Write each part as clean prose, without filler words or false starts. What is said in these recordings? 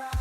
ride.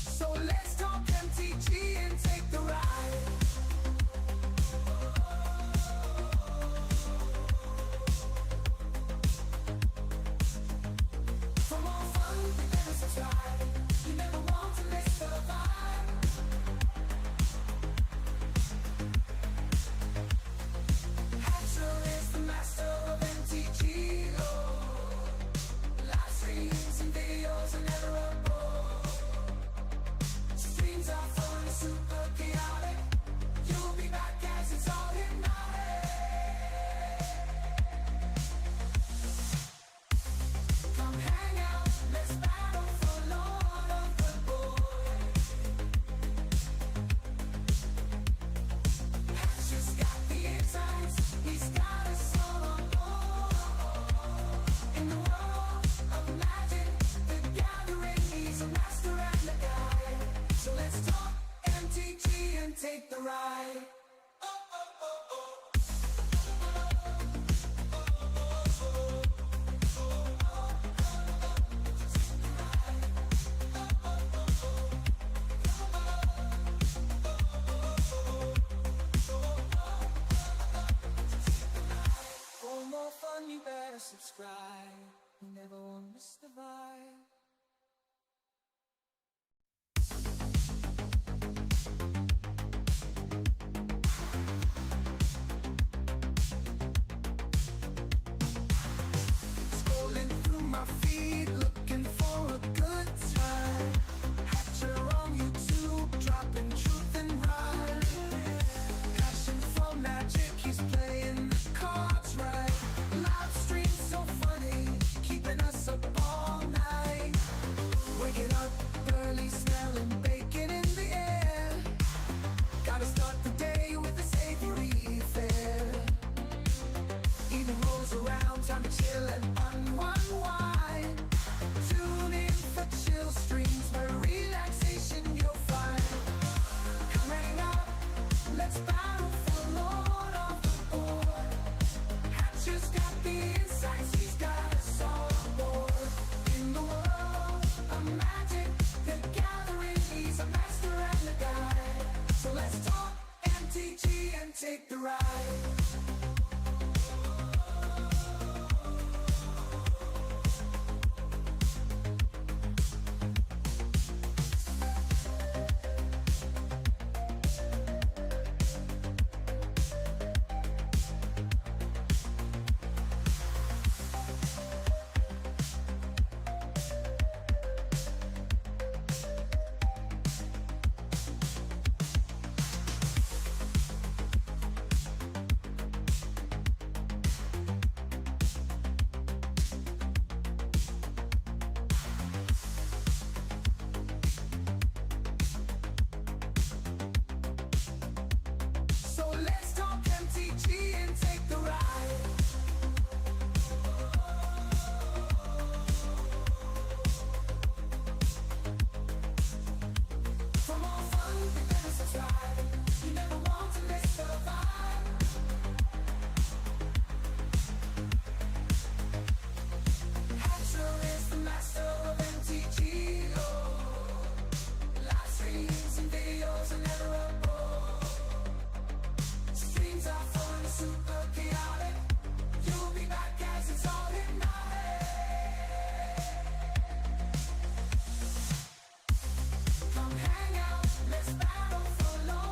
So let's talk MTG and take the ride. For more fun, you better subscribe. You never want to miss the vibe. Hatcher is the master of MTG. Oh, live streams and videos are never a bore. Streams are fun, super chaotic. You'll be back as it's all hypnotic. Come hang out, let's battle for Lord of the Boy. Hatcher's got the insights, he's got us all on board. In the world of magic, the gathering, he's a master and a guide. So let's talk MTG and take the ride. For more fun, you better subscribe. You never want to miss the vibe. Scrolling through my feed, looking for a good time. Hatcher on YouTube, dropping truth and rhyme. Passion for magic, he's playing the cards right. Live stream so funny, keeping us up all night. Waking up early, smelling bacon in the air. Gotta start the day with a savory affair. Evening rolls around, time to chill and unwind. Tune in for chill streams, where relaxation you'll find. Come hang out, let's battle for Lord of the Boy. Hatcher's got the insights, he's got us all on board. In the world of magic, the gathering, he's a master and a guide. So let's talk MTG and take the ride. So let's talk MTG and take the ride. For more fun, you better subscribe. You never want to miss the vibe. Hatcher is the master of MTG. Oh, live streams and videos are never a bore. Streams are fun, super chaotic. You'll be back as it's all hypnotic. Come hang out, let's battle for Lord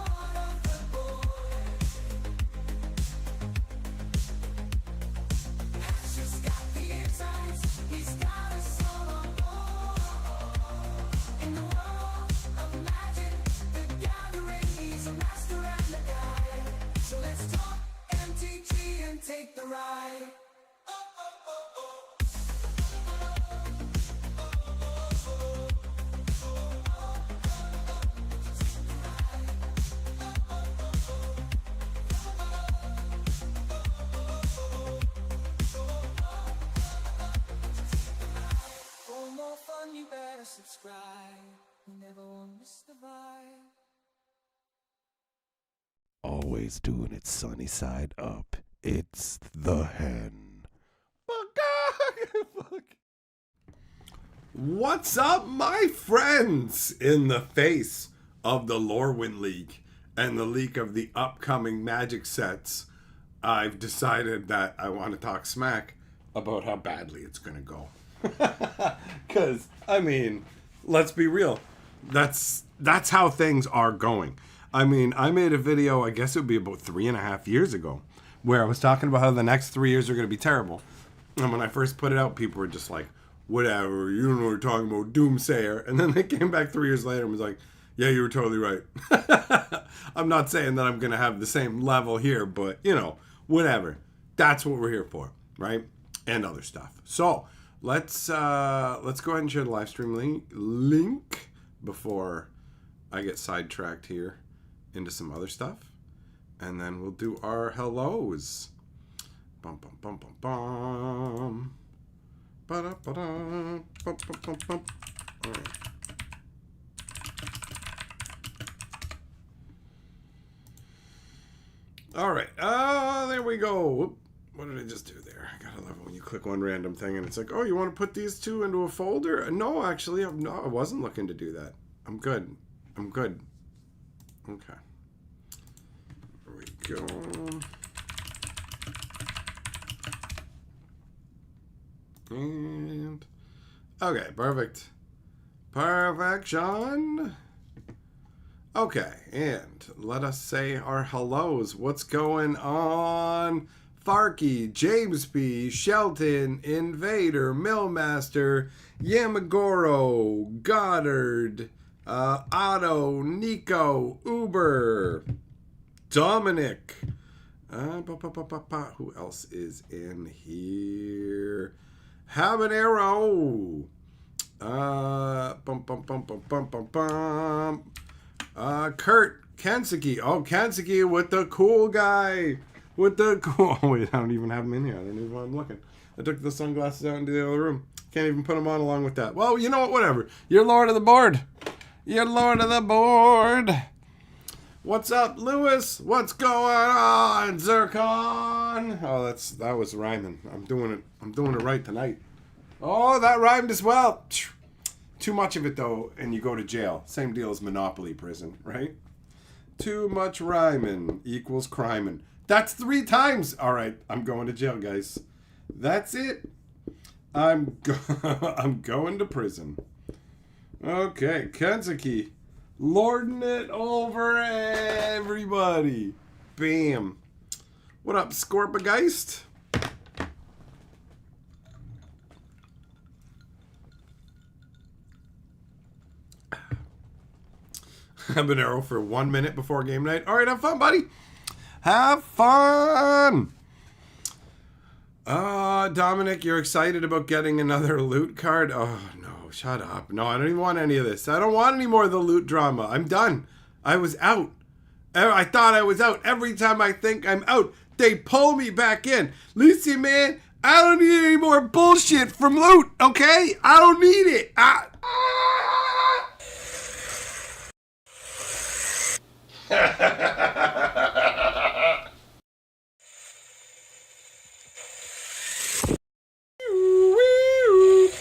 Never won't miss the vibe. Always doing it sunny side up. It's the hen. Fuck. What's up, my friends? In the face of the Lorwyn leak and the leak of the upcoming Magic sets, I've decided that I want to talk smack about how badly it's going to go. Because, I mean, let's be real. That's how things are going. I mean, I made a video, I guess it would be about 3.5 years ago, where I was talking about how the next 3 years are going to be terrible. And when I first put it out, people were just like, whatever, you don't know what you're talking about, doomsayer. And then they came back 3 years later and was like, yeah, you were totally right. I'm not saying that I'm going to have the same level here, but, you know, whatever. That's what we're here for, right? And other stuff. So let's go ahead and share the live stream link before I get sidetracked here into some other stuff. And then we'll do our hellos. Bum, bum, bum, bum, bum. Ba-da-ba-da. Bum, bum, bum, bum. All right. All right. There we go. Whoop. What did I just do there? I gotta love it when you click one random thing and it's like, oh, you want to put these two into a folder? No, actually, I wasn't looking to do that. I'm good. Okay. There we go. And okay, perfect. Perfection. Okay, and let us say our hellos. What's going on? Farky, James B, Shelton, Invader, Millmaster, Yamagoro, Goddard, Otto, Nico, Uber, Dominic. Who else is in here? Habanero. Kurt Kansaki. Oh, Kansaki with the cool guy. With the cool. Oh, wait, I don't even have him in here. I don't even know why I'm looking. I took the sunglasses out into the other room. Can't even put them on along with that. Well, you know what? Whatever. You're Lord of the board. You're Lord of the board. What's up, Lewis? What's going on, Zircon? Oh, that was rhyming. I'm doing it right tonight. Oh, that rhymed as well. Too much of it though, and you go to jail. Same deal as Monopoly prison, right? Too much rhyming equals criming. That's 3 times. All right, I'm going to jail, guys. That's it. I'm going to prison. Okay, Kentucky. Lording it over everybody. Bam. What up, Scorpageist? Habanero for 1 minute before game night. All right, have fun, buddy. Have fun. Dominic, you're excited about getting another loot card? Oh, no, shut up. No, I don't even want any of this. I don't want any more of the loot drama. I'm done. I was out. I thought I was out. Every time I think I'm out, they pull me back in. Lucy, man, I don't need any more bullshit from loot, okay? I don't need it.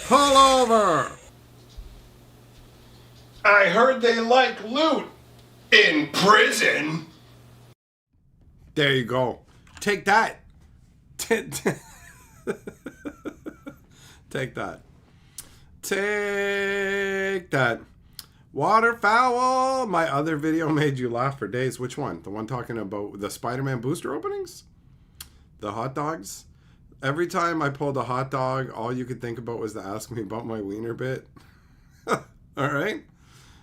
Pull over. I heard they like loot in prison. There you go. Take that. Take that. Take that. Waterfowl. My other video made you laugh for days. Which one? The one talking about the Spider-Man booster openings? The hot dogs? Every time I pulled a hot dog, all you could think about was to ask me about my wiener bit. All right?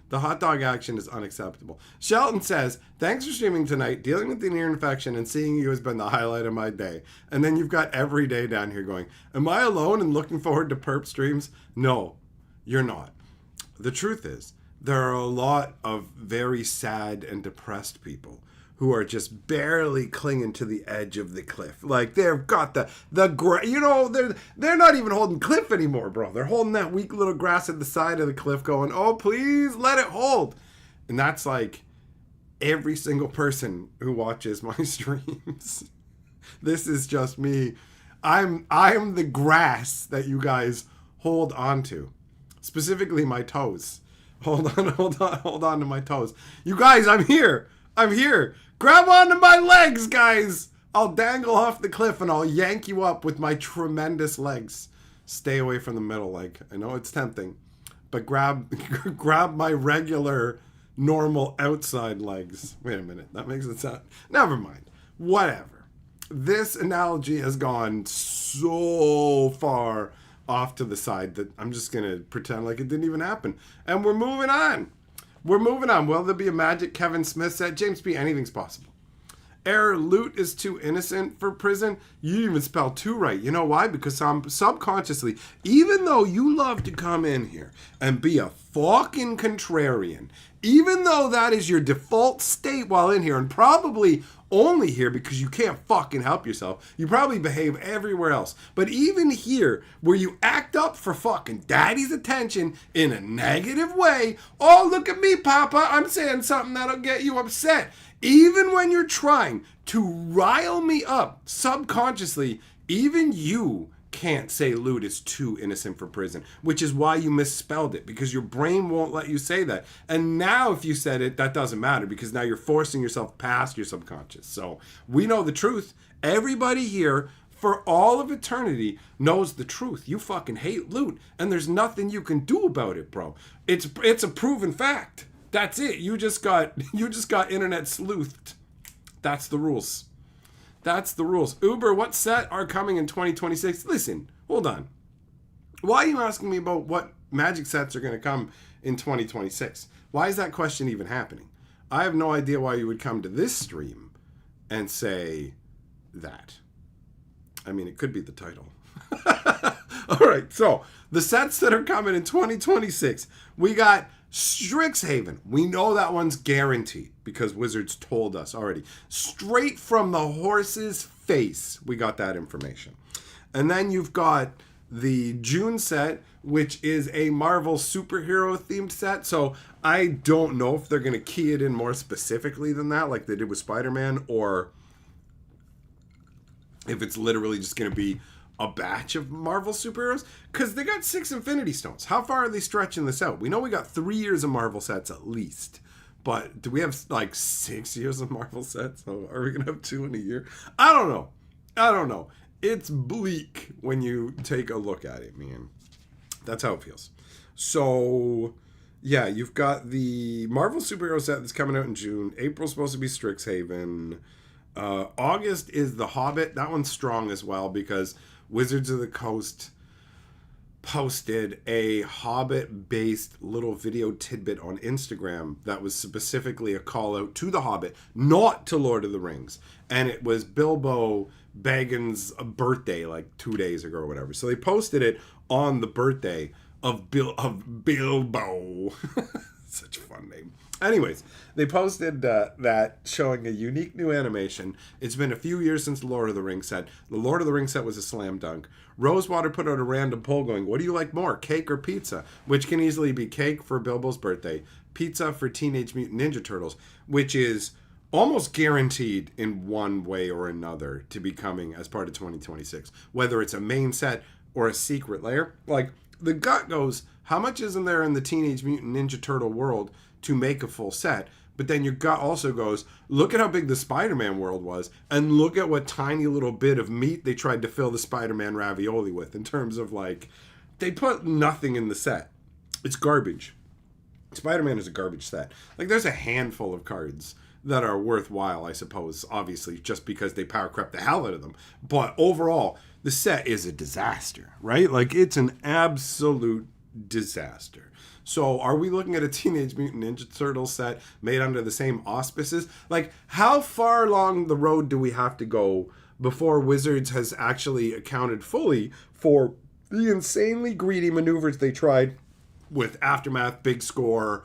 The hot dog action is unacceptable. Shelton says, thanks for streaming tonight. Dealing with the ear infection and seeing you has been the highlight of my day. And then you've got every day down here going, am I alone and looking forward to perp streams? No, you're not. The truth is, there are a lot of very sad and depressed people who are just barely clinging to the edge of the cliff. Like they've got they're not even holding cliff anymore, bro. They're holding that weak little grass at the side of the cliff going, oh, please let it hold. And that's like every single person who watches my streams. This is just me. I'm the grass that you guys hold on to. Specifically my toes. Hold on to my toes. You guys, I'm here. Grab onto my legs, guys. I'll dangle off the cliff and I'll yank you up with my tremendous legs. Stay away from the middle leg. I know it's tempting, but grab my regular, normal outside legs. Wait a minute. That makes it sound... Never mind. Whatever. This analogy has gone so far off to the side that I'm just going to pretend like it didn't even happen. And we're moving on. Will there be a Magic Kevin Smith set? James B., anything's possible. Error, loot is too innocent for prison. You even spell two right. You know why? Because subconsciously, even though you love to come in here and be a fucking contrarian, even though that is your default state while in here, and probably only here because you can't fucking help yourself, you probably behave everywhere else. But even here, where you act up for fucking daddy's attention in a negative way, oh, look at me, Papa, I'm saying something that'll get you upset. Even when you're trying to rile me up subconsciously, even you can't say loot is too innocent for prison, which is why you misspelled it, because your brain won't let you say that. And now if you said it, that doesn't matter, because now you're forcing yourself past your subconscious. So we know the truth. Everybody here for all of eternity knows the truth. You fucking hate loot, and there's nothing you can do about it, bro. It's a proven fact. That's it. You just got internet sleuthed. That's the rules. Uber, what set are coming in 2026? Listen, hold on. Why are you asking me about what Magic sets are going to come in 2026? Why is that question even happening? I have no idea why you would come to this stream and say that. I mean, it could be the title. All right, so the sets that are coming in 2026, we got Strixhaven. We know that one's guaranteed because Wizards told us already. Straight from the horse's face, we got that information. And then you've got the June set, which is a Marvel superhero themed set. So I don't know if they're going to key it in more specifically than that, like they did with Spider-Man, or if it's literally just going to be a batch of Marvel superheroes, because they got 6 Infinity Stones. How far are they stretching this out? We know we got 3 years of Marvel sets at least, but do we have like 6 years of Marvel sets? So are we gonna have 2 in a year? I don't know. It's bleak when you take a look at it, man. That's how it feels. So yeah, you've got the Marvel superhero set that's coming out in June. April's supposed to be Strixhaven. August is The Hobbit. That one's strong as well because Wizards of the Coast posted a Hobbit-based little video tidbit on Instagram that was specifically a call out to The Hobbit, not to Lord of the Rings. And it was Bilbo Baggins' birthday, like 2 days ago or whatever. So they posted it on the birthday of Bilbo. Such a fun name. Anyways, they posted that showing a unique new animation. It's been a few years since the Lord of the Rings set. The Lord of the Rings set was a slam dunk. Rosewater put out a random poll going, what do you like more, cake or pizza? Which can easily be cake for Bilbo's birthday, pizza for Teenage Mutant Ninja Turtles, which is almost guaranteed in one way or another to be coming as part of 2026. Whether it's a main set or a secret layer. Like, the gut goes, how much isn't there in the Teenage Mutant Ninja Turtle world to make a full set? But then your gut also goes, look at how big the Spider-Man world was, and look at what tiny little bit of meat they tried to fill the Spider-Man ravioli with, in terms of, like, they put nothing in the set. It's garbage. Spider-Man is a garbage set. Like, there's a handful of cards that are worthwhile, I suppose, obviously, just because they power crept the hell out of them. But overall, the set is a disaster, right? Like, it's an absolute disaster. So are we looking at a Teenage Mutant Ninja Turtle set made under the same auspices? Like, how far along the road do we have to go before Wizards has actually accounted fully for the insanely greedy maneuvers they tried with Aftermath, Big Score,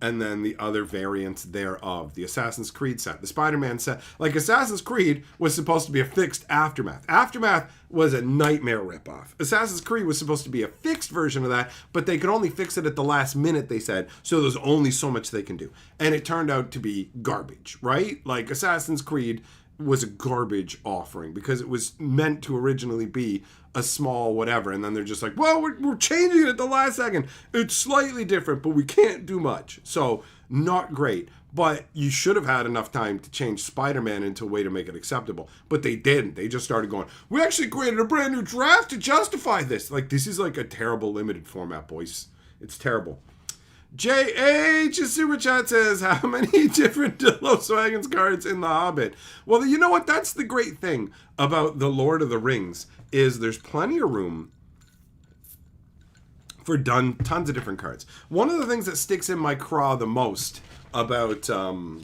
and then the other variants thereof. The Assassin's Creed set, the Spider-Man set. Like, Assassin's Creed was supposed to be a fixed Aftermath. Aftermath was a nightmare ripoff. Assassin's Creed was supposed to be a fixed version of that, but they could only fix it at the last minute, they said, so there's only so much they can do. And it turned out to be garbage, right? Like, Assassin's Creed was a garbage offering because it was meant to originally be a small whatever, and then they're just like, well, we're changing it at the last second. It's slightly different, but we can't do much. So, not great. But you should have had enough time to change Spider-Man into a way to make it acceptable. But they didn't. They just started going, we actually created a brand new draft to justify this. Like, this is like a terrible limited format, boys. It's terrible. JH Super Chat says, how many different Los Wagons cards in The Hobbit? Well, you know what? That's the great thing about The Lord of the Rings, is there's plenty of room for tons of different cards. One of the things that sticks in my craw the most about the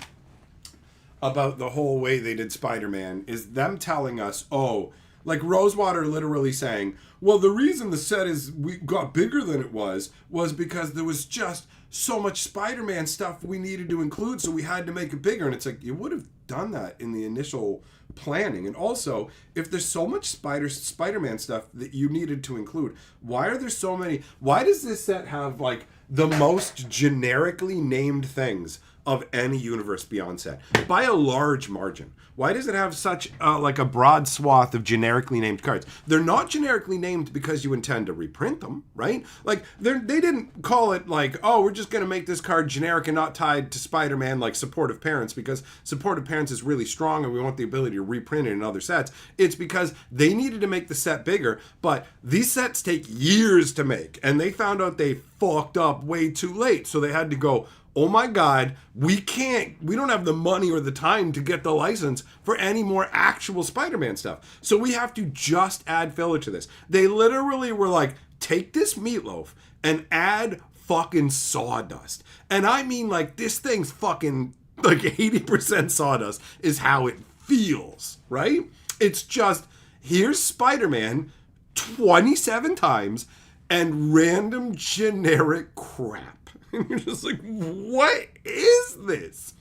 whole way they did Spider-Man is them telling us, oh, like Rosewater literally saying, well, the reason the set we got bigger than it was because there was just so much Spider-Man stuff we needed to include, so we had to make it bigger. And it's like, you would have done that in the initial planning. And also, if there's so much Spider-Man stuff that you needed to include, why are there so many? Why does this set have like the most generically named things of any universe beyond set by a large margin? Why does it have such like a broad swath of generically named cards? They're not generically named because you intend to reprint them, right? Like, they didn't call it like, oh, we're just going to make this card generic and not tied to Spider-Man like Supportive Parents, because Supportive Parents is really strong and we want the ability to reprint it in other sets. It's because they needed to make the set bigger, but these sets take years to make, and they found out they fucked up way too late, so they had to go, oh my God, we don't have the money or the time to get the license for any more actual Spider-Man stuff. So we have to just add filler to this. They literally were like, take this meatloaf and add fucking sawdust. And I mean, like, this thing's fucking like 80% sawdust is how it feels, right? It's just, here's Spider-Man 27 times and random generic crap. And you're just like, what is this?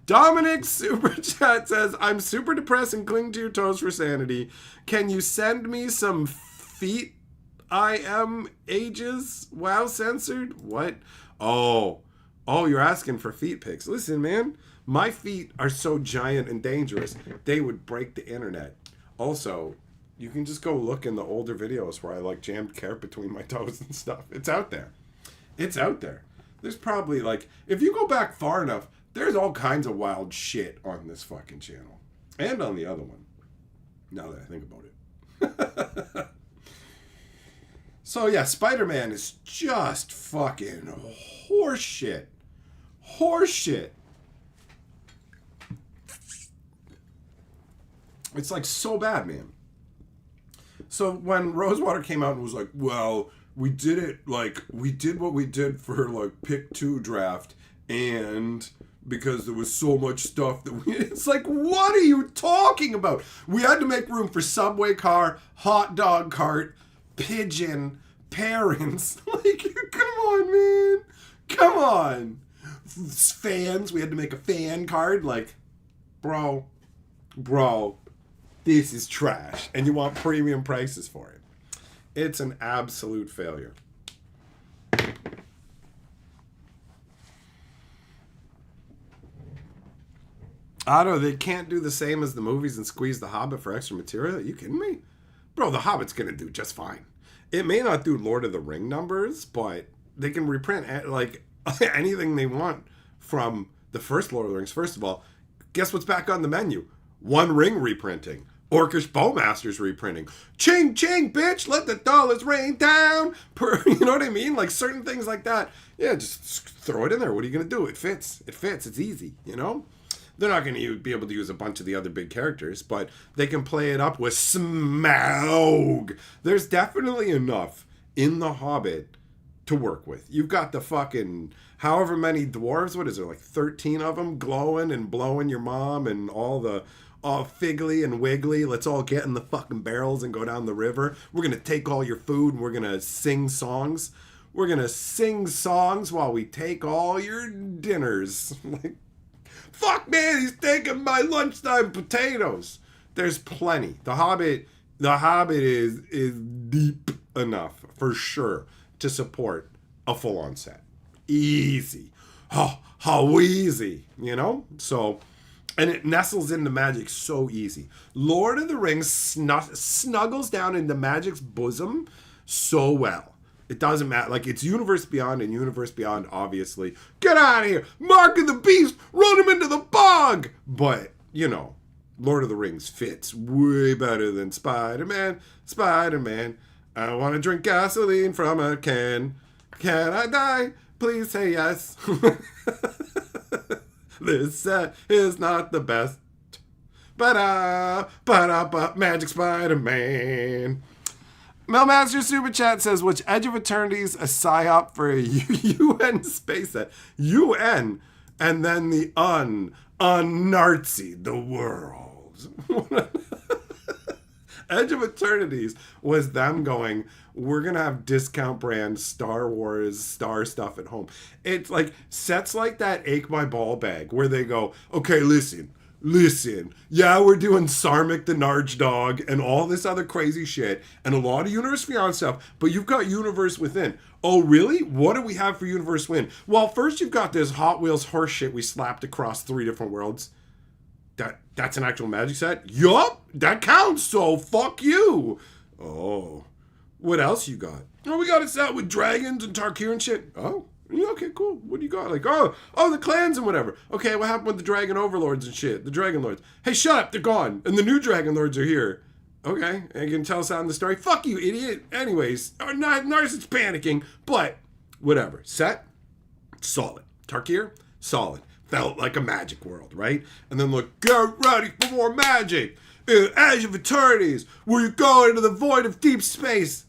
Dominic Super Chat says, I'm super depressed and cling to your toes for sanity. Can you send me some feet I am ages? Wow, censored? What? Oh, you're asking for feet pics. Listen, man, my feet are so giant and dangerous, they would break the internet. Also, you can just go look in the older videos where I like jammed carrot between my toes and stuff. It's out there. It's out there. There's probably, like, if you go back far enough, there's all kinds of wild shit on this fucking channel. And on the other one. Now that I think about it. So, yeah, Spider-Man is just fucking horseshit. Horseshit. It's, like, so bad, man. So, when Rosewater came out and was like, well, we did what we did for like pick 2 draft, and because there was so much stuff that it's like, what are you talking about? We had to make room for subway car, hot dog cart, pigeon, parents. Like, come on, man. Come on. Fans, we had to make a fan card. Like, bro, this is trash. And you want premium prices for it. It's an absolute failure. Otto, they can't do the same as the movies and squeeze The Hobbit for extra material? Are you kidding me? Bro, The Hobbit's going to do just fine. It may not do Lord of the Ring numbers, but they can reprint like anything they want from the first Lord of the Rings. First of all, guess what's back on the menu? One Ring reprinting. Orcish Bowmasters reprinting. Ching, ching, bitch, let the dollars rain down. You know what I mean? Like, certain things like that. Yeah, just throw it in there. What are you going to do? It fits. It fits. It's easy, you know? They're not going to be able to use a bunch of the other big characters, but they can play it up with Smaug. There's definitely enough in The Hobbit to work with. You've got the fucking however many dwarves, what is there, like 13 of them glowing and blowing your mom, and all figgly and wiggly. Let's all get in the fucking barrels and go down the river. We're going to take all your food and we're going to sing songs. We're gonna sing songs while we take all your dinners. Like, fuck man, he's taking my lunchtime potatoes. There's plenty. The Hobbit is deep enough for sure to support a full-on set. Easy. Oh, how easy, you know? So, and it nestles into Magic so easy. Lord of the Rings snuggles down into Magic's bosom so well. It doesn't matter. Like, it's Universe Beyond, and Universe Beyond, obviously. Get out of here! Mark of the Beast! Run him into the bog! But, you know, Lord of the Rings fits way better than Spider-Man. Spider-Man, I want to drink gasoline from a can. Can I die? Please say yes. This set is not the best. But Magic Spider-Man. Melmaster Super Chat says, which Edge of Eternity's a psyop for a UN space set? UN, and then the un-Nazi the world. Edge of Eternities was them going, we're going to have discount brand Star Wars Star stuff at home. It's like sets like that ache my ball bag where they go, okay, listen. Yeah, we're doing Sarmic the Narge Dog and all this other crazy shit and a lot of Universe Beyond stuff, but you've got Universe Within. Oh, really? What do we have for Universe Within? Well, first you've got this Hot Wheels horse shit we slapped across 3 different worlds. That's an actual Magic set? Yup, that counts, so fuck you. Oh. What else you got? Oh, we got a set with dragons and Tarkir and shit. Oh, yeah, okay, cool. What do you got? Like, oh, the clans and whatever. Okay, what happened with the dragon overlords and shit? The dragon lords. Hey, shut up, they're gone. And the new dragon lords are here. Okay, and you can tell us out in the story. Fuck you, idiot. Anyways, Narcissus panicking, but whatever. Set, solid. Tarkir, solid. Felt like a Magic world, right? And then look, get ready for more Magic. Edge of Eternities, where you go into the void of deep space.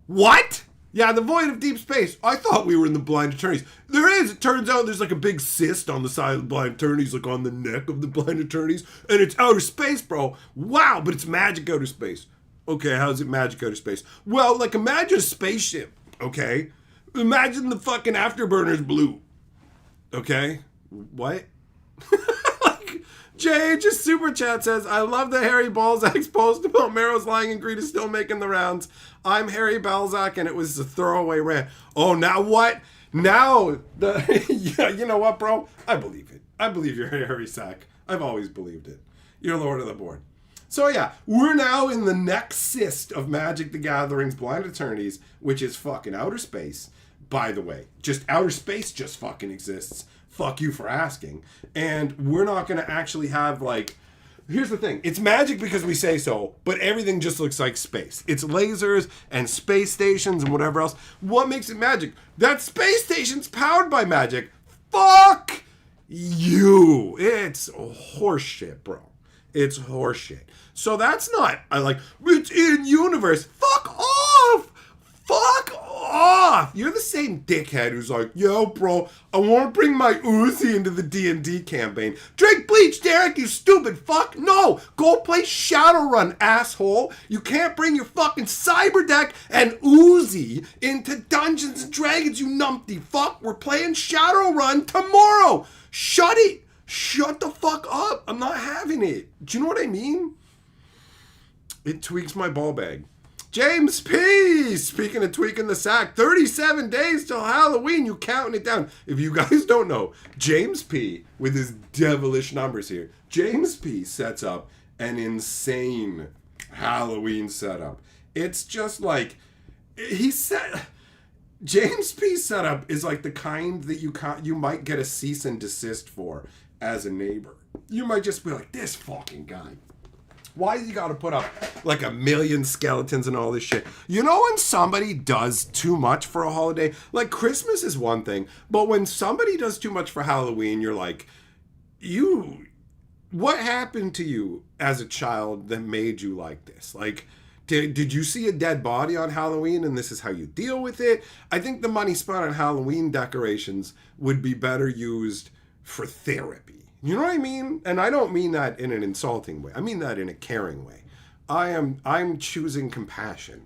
What? Yeah, the void of deep space. I thought we were in the Blind Eternities. There is. It turns out there's like a big cyst on the side of the Blind Eternities, like on the neck of the Blind Eternities. And it's outer space, bro. Wow, but it's Magic outer space. Okay, how's it Magic outer space? Well, like imagine a spaceship, okay? Imagine the fucking afterburners blue. Okay? What? Jay just super chat says, I love that Harry Balzac's post about Marrow's lying and Greed is still making the rounds. I'm Harry Balzac and it was a throwaway rant. Oh, now what? Now, yeah, you know what, bro? I believe it. I believe you're Harry Sack. I've always believed it. You're Lord of the Board. So yeah, we're now in the next cyst of Magic the Gathering's Blind Eternities, which is fucking outer space. By the way, just outer space just fucking exists. Fuck you for asking. And we're not going to actually have, like... Here's the thing. It's Magic because we say so, but everything just looks like space. It's lasers and space stations and whatever else. What makes it Magic? That space station's powered by Magic. Fuck you. It's horseshit, bro. It's horseshit. So that's not... it's in universe. Fuck off! Fuck off! You're the same dickhead who's like, yo, bro, I want to bring my Uzi into the D&D campaign. Drink bleach, Derek, you stupid fuck. No, go play Shadowrun, asshole. You can't bring your fucking cyber deck and Uzi into Dungeons and Dragons, you numpty fuck. We're playing Shadowrun tomorrow. Shut it. Shut the fuck up. I'm not having it. Do you know what I mean? It tweaks my ball bag. James P. Speaking of tweaking the sack, 37 days till Halloween. You counting it down. If you guys don't know, James P. with his devilish numbers here. James P. sets up an insane Halloween setup. It's just like James P. setup is like the kind that you might get a cease and desist for as a neighbor. You might just be like, this fucking guy. Why you gotta put up like 1 million skeletons and all this shit? You know when somebody does too much for a holiday? Like Christmas is one thing, but when somebody does too much for Halloween, you're like, what happened to you as a child that made you like this? Like, did you see a dead body on Halloween and this is how you deal with it? I think the money spent on Halloween decorations would be better used for therapy. You know what I mean? And I don't mean that in an insulting way. I mean that in a caring way. I'm choosing compassion.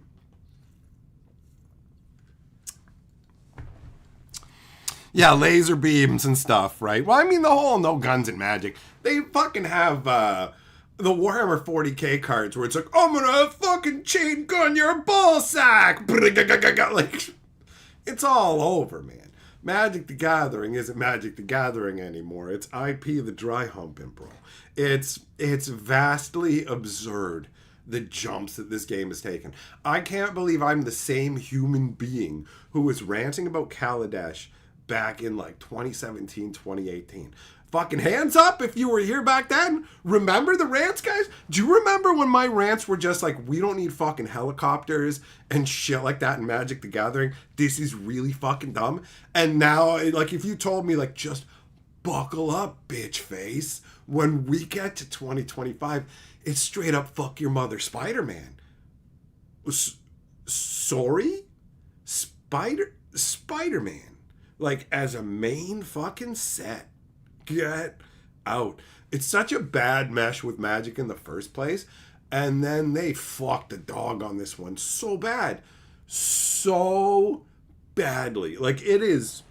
Yeah, laser beams and stuff, right? Well, I mean, the whole no guns and magic. They fucking have the Warhammer 40k cards where it's like, I'm gonna fucking chain gun your ball sack. Like, it's all over, man. Magic the Gathering isn't Magic the Gathering anymore. It's IP the dry humping, bro. It's vastly absurd, the jumps that this game has taken. I can't believe I'm the same human being who was ranting about Kaladesh back in like 2017, 2018. Fucking hands up if you were here back then. Remember the rants, guys? Do you remember when my rants were just like, we don't need fucking helicopters and shit like that in Magic the Gathering? This is really fucking dumb. And now, like, if you told me, like, just buckle up, bitch face, when we get to 2025, it's straight up fuck your mother Spider-Man. Sorry? Spider-Man. Like, as a main fucking set. Get out. It's such a bad mesh with Magic in the first place. And then they fucked the dog on this one so bad. So badly. Like, it is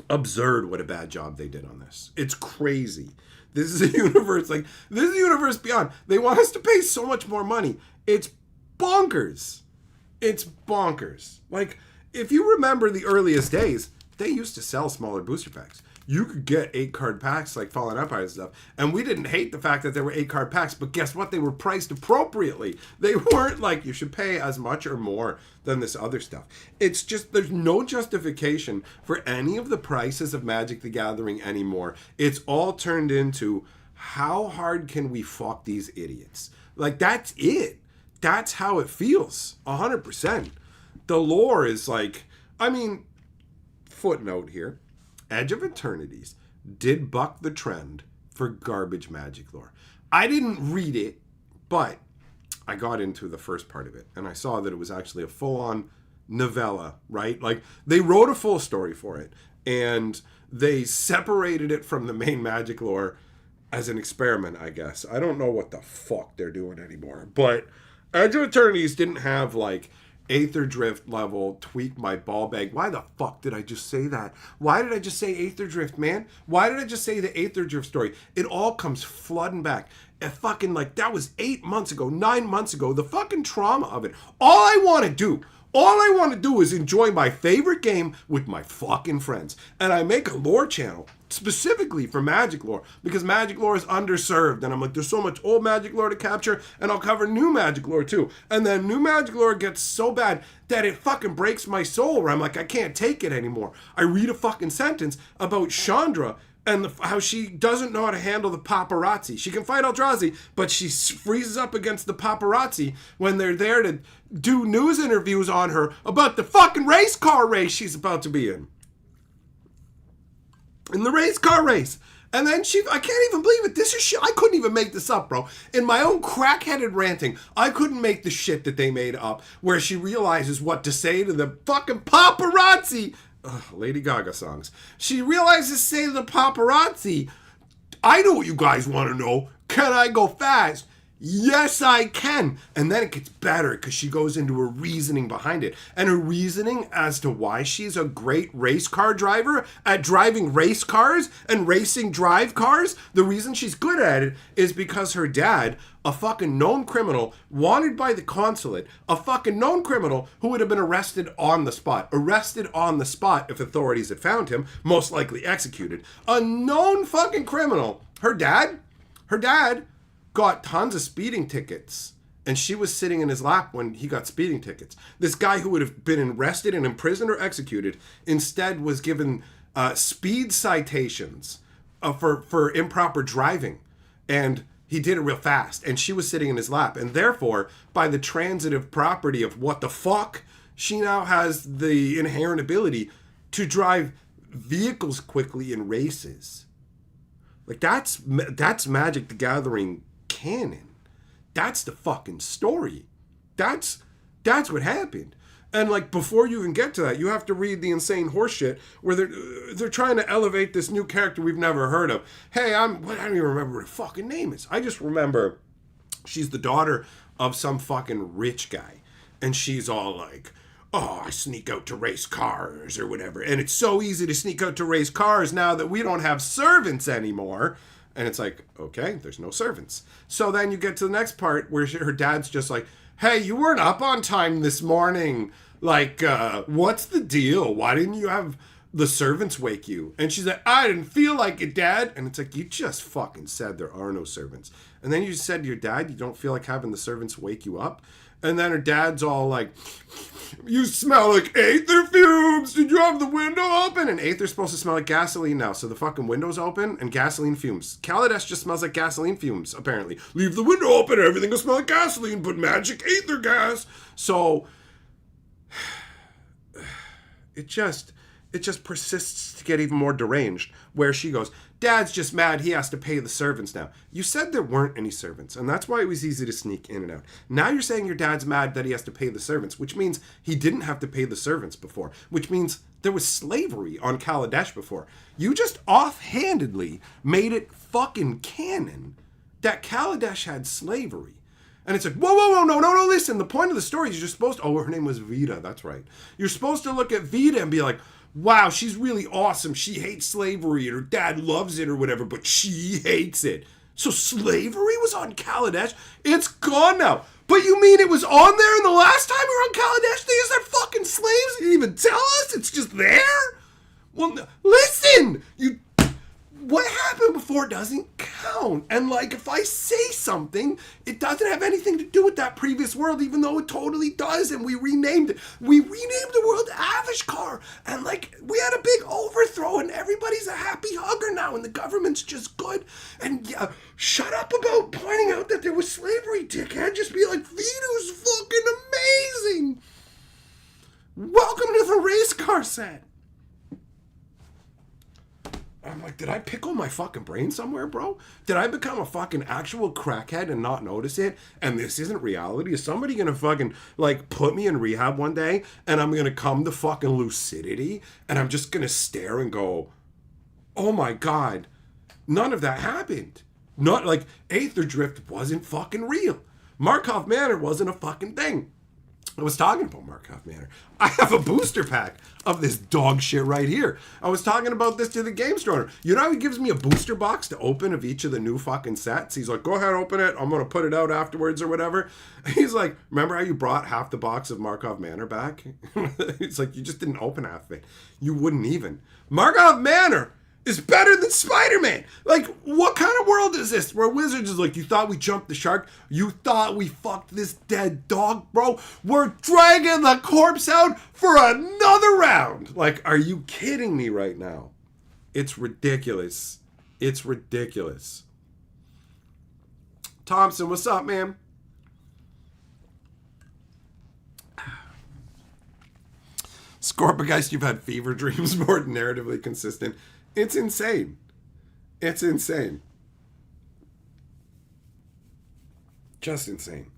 absurd what a bad job they did on this. It's crazy. This is a universe, like, this is a universe beyond. They want us to pay so much more money. It's bonkers. It's bonkers. Like, if you remember the earliest days, they used to sell smaller booster packs. You could get 8-card packs like Fallen Empire and stuff. And we didn't hate the fact that there were 8-card packs, but guess what? They were priced appropriately. They weren't like you should pay as much or more than this other stuff. It's just, there's no justification for any of the prices of Magic the Gathering anymore. It's all turned into, how hard can we fuck these idiots? Like, that's it. That's how it feels. 100%. The lore is like, I mean, footnote here. Edge of Eternities did buck the trend for garbage Magic lore. I didn't read it, but I got into the first part of it, and I saw that it was actually a full-on novella, right? Like, they wrote a full story for it, and they separated it from the main Magic lore as an experiment, I guess. I don't know what the fuck they're doing anymore, but Edge of Eternities didn't have, like, Aether Drift level, tweak my ball bag. Why the fuck did I just say that? Why did I just say Aether Drift, man? Why did I just say the Aether Drift story? It all comes flooding back. And fucking, like, that was 8 months ago, 9 months ago. The fucking trauma of it. All I want to do is enjoy my favorite game with my fucking friends. And I make a lore channel specifically for Magic lore, because Magic lore is underserved, and I'm like, there's so much old Magic lore to capture, and I'll cover new Magic lore too. And then new Magic lore gets so bad that it fucking breaks my soul, where I'm like, I can't take it anymore. I read a fucking sentence about Chandra and how she doesn't know how to handle the paparazzi. She can fight Eldrazi, but she freezes up against the paparazzi when they're there to do news interviews on her about the fucking race car race she's about to be in. In the race car race. And then I can't even believe it. This is shit. I couldn't even make this up, bro. In my own crackheaded ranting, I couldn't make the shit that they made up, where she realizes what to say to the fucking paparazzi. Ugh, Lady Gaga songs. She realizes to say to the paparazzi, I know what you guys want to know. Can I go fast? Yes, I can. And then it gets better because she goes into her reasoning behind it. And her reasoning as to why she's a great race car driver at driving race cars and racing drive cars, the reason she's good at it is because her dad, a fucking known criminal, wanted by the consulate, a fucking known criminal who would have been arrested on the spot. Arrested on the spot if authorities had found him, most likely executed. A known fucking criminal. Her dad got tons of speeding tickets, and she was sitting in his lap when he got speeding tickets. This guy who would have been arrested and imprisoned or executed instead was given speed citations for improper driving, and he did it real fast, and she was sitting in his lap, and therefore, by the transitive property of what the fuck, she now has the inherent ability to drive vehicles quickly in races. Like, that's Magic the Gathering canon. That's the fucking story. That's what happened. And like, before you even get to that, you have to read the insane horseshit where they're trying to elevate this new character we've never heard of. Hey, I don't even remember what her fucking name is. I just remember she's the daughter of some fucking rich guy, and she's all like, oh, I sneak out to race cars or whatever. And it's so easy to sneak out to race cars now that we don't have servants anymore. And it's like, okay, there's no servants. So then you get to the next part where her dad's just like, hey, you weren't up on time this morning. Like, what's the deal? Why didn't you have the servants wake you? And she's like, I didn't feel like it, Dad. And it's like, you just fucking said there are no servants. And then you said to your dad, you don't feel like having the servants wake you up. And then her dad's all like, you smell like aether fumes. Did you have the window open? And aether's supposed to smell like gasoline now. So the fucking window's open and gasoline fumes. Kaladesh just smells like gasoline fumes, apparently. Leave the window open, everything will smell like gasoline, but magic aether gas. So it just persists to get even more deranged, where she goes, Dad's just mad he has to pay the servants now. You said there weren't any servants, and that's why it was easy to sneak in and out. Now you're saying your dad's mad that he has to pay the servants, which means he didn't have to pay the servants before, which means there was slavery on Kaladesh before. You just offhandedly made it fucking canon that Kaladesh had slavery. And it's like, whoa, no, listen. The point of the story is you're supposed to, oh, her name was Vita, that's right. You're supposed to look at Vita and be like, wow, she's really awesome. She hates slavery and her dad loves it or whatever, but she hates it. So slavery was on Kaladesh? It's gone now. But you mean it was on there and the last time we were on Kaladesh they used their fucking slaves? You didn't even tell us? It's just there? Well, listen! What happened before doesn't count. And like, if I say something, it doesn't have anything to do with that previous world, even though it totally does. And we renamed it. We renamed the world Avishkar. And like, we had a big overthrow and everybody's a happy hugger now and the government's just good. And yeah, shut up about pointing out that there was slavery, dickhead. Just be like, Vito's fucking amazing. Welcome to the race car set. I'm like, did I pickle my fucking brain somewhere, bro? Did I become a fucking actual crackhead and not notice it? And this isn't reality? Is somebody gonna fucking, like, put me in rehab one day and I'm gonna come to fucking lucidity and I'm just gonna stare and go, oh my God, none of that happened. Not like Aether Drift wasn't fucking real. Markov Manor wasn't a fucking thing. I was talking about Markov Manor. I have a booster pack of this dog shit right here. I was talking about this to the game store owner. You know how he gives me a booster box to open of each of the new fucking sets? He's like, go ahead, open it. I'm going to put it out afterwards or whatever. He's like, remember how you brought half the box of Markov Manor back? It's like, you just didn't open half of it. You wouldn't even. Markov Manor is better than Spider-Man. Like, what kind of world is this? Where Wizards is like, you thought we jumped the shark? You thought we fucked this dead dog, bro? We're dragging the corpse out for another round. Like, are you kidding me right now? It's ridiculous. It's ridiculous. Thompson, what's up, man? Scorpageist, you've had fever dreams more narratively consistent. It's insane. It's insane. Just insane.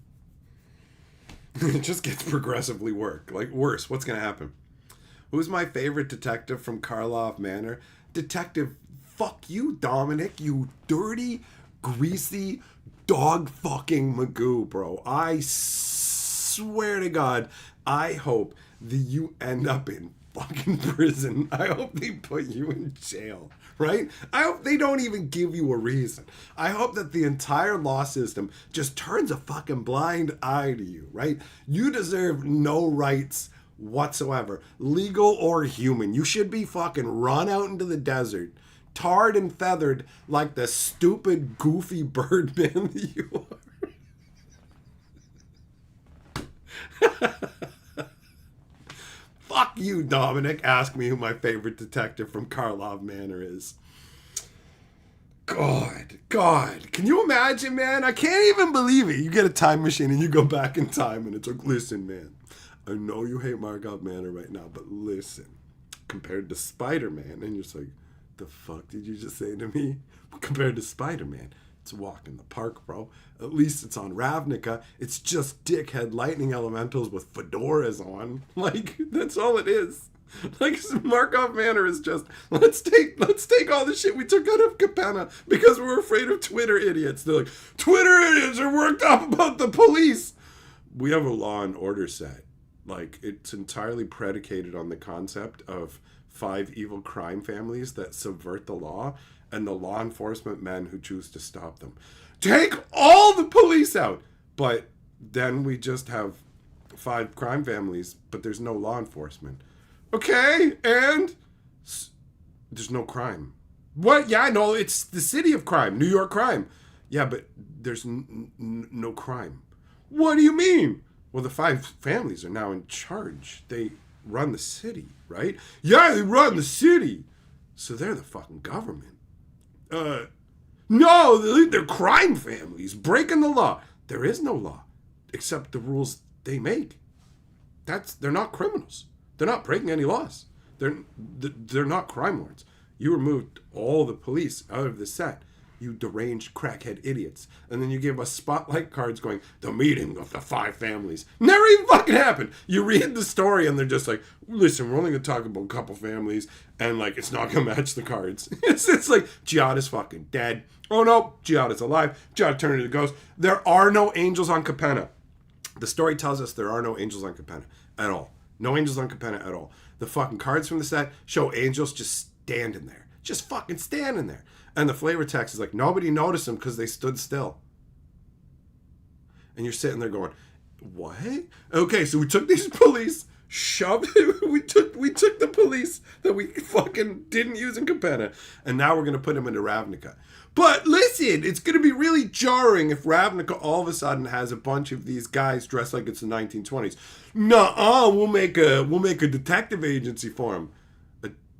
It just gets progressively worse. What's going to happen? Who's my favorite detective from Karloff Manor? Detective, fuck you, Dominic, you dirty, greasy, dog fucking Magoo, bro. I swear to God, I hope that you end up in fucking prison. I hope they put you in jail, right? I hope they don't even give you a reason. I hope that the entire law system just turns a fucking blind eye to you, right? You deserve no rights whatsoever, legal or human. You should be fucking run out into the desert, tarred and feathered like the stupid, goofy birdman that you are. Fuck you, Dominic. Ask me who my favorite detective from Karlov Manor is. God. Can you imagine, man? I can't even believe it. You get a time machine and you go back in time and it's like, listen, man. I know you hate Markov Manor right now, but listen. Compared to Spider-Man, and you're just like, the fuck did you just say to me? Compared to Spider-Man, it's a walk in the park, bro. At least it's on Ravnica. It's just dickhead lightning elementals with fedoras on. Like, that's all it is. Like, Markov Manor is just, let's take all the shit we took out of Capenna because we're afraid of Twitter idiots. They're like, Twitter idiots are worked up about the police. We have a Law and Order set. Like, it's entirely predicated on the concept of 5 evil crime families that subvert the law and the law enforcement men who choose to stop them. Take all the police out! But then we just have 5 crime families, but there's no law enforcement. Okay, and there's no crime. What? Yeah, no, it's the city of crime, New York crime. Yeah, but there's no crime. What do you mean? Well, the 5 families are now in charge. They run the city, right? Yeah, they run the city. So they're the fucking government. No, they're crime families, breaking the law. There is no law, except the rules they make. They're not criminals. They're not breaking any laws. They're not crime lords. You removed all the police out of the set. You deranged crackhead idiots. And then you give us spotlight cards going, the meeting of the 5 families. Never even fucking happened. You read the story and they're just like, listen, we're only going to talk about a couple families. And like, it's not going to match the cards. It's like, Giada's fucking dead. Oh no, Giada's alive. Giada turned into a ghost. There are no angels on Capenna. The story tells us there are no angels on Capenna at all. No angels on Capenna at all. The fucking cards from the set show angels just standing there. Just fucking standing there. And the flavor text is like, nobody noticed them because they stood still. And you're sitting there going, what? Okay, so we took these police, we took the police that we fucking didn't use in Capenna, and now we're going to put them into Ravnica. But listen, it's going to be really jarring if Ravnica all of a sudden has a bunch of these guys dressed like it's the 1920s. Nuh-uh, we'll make a detective agency for them.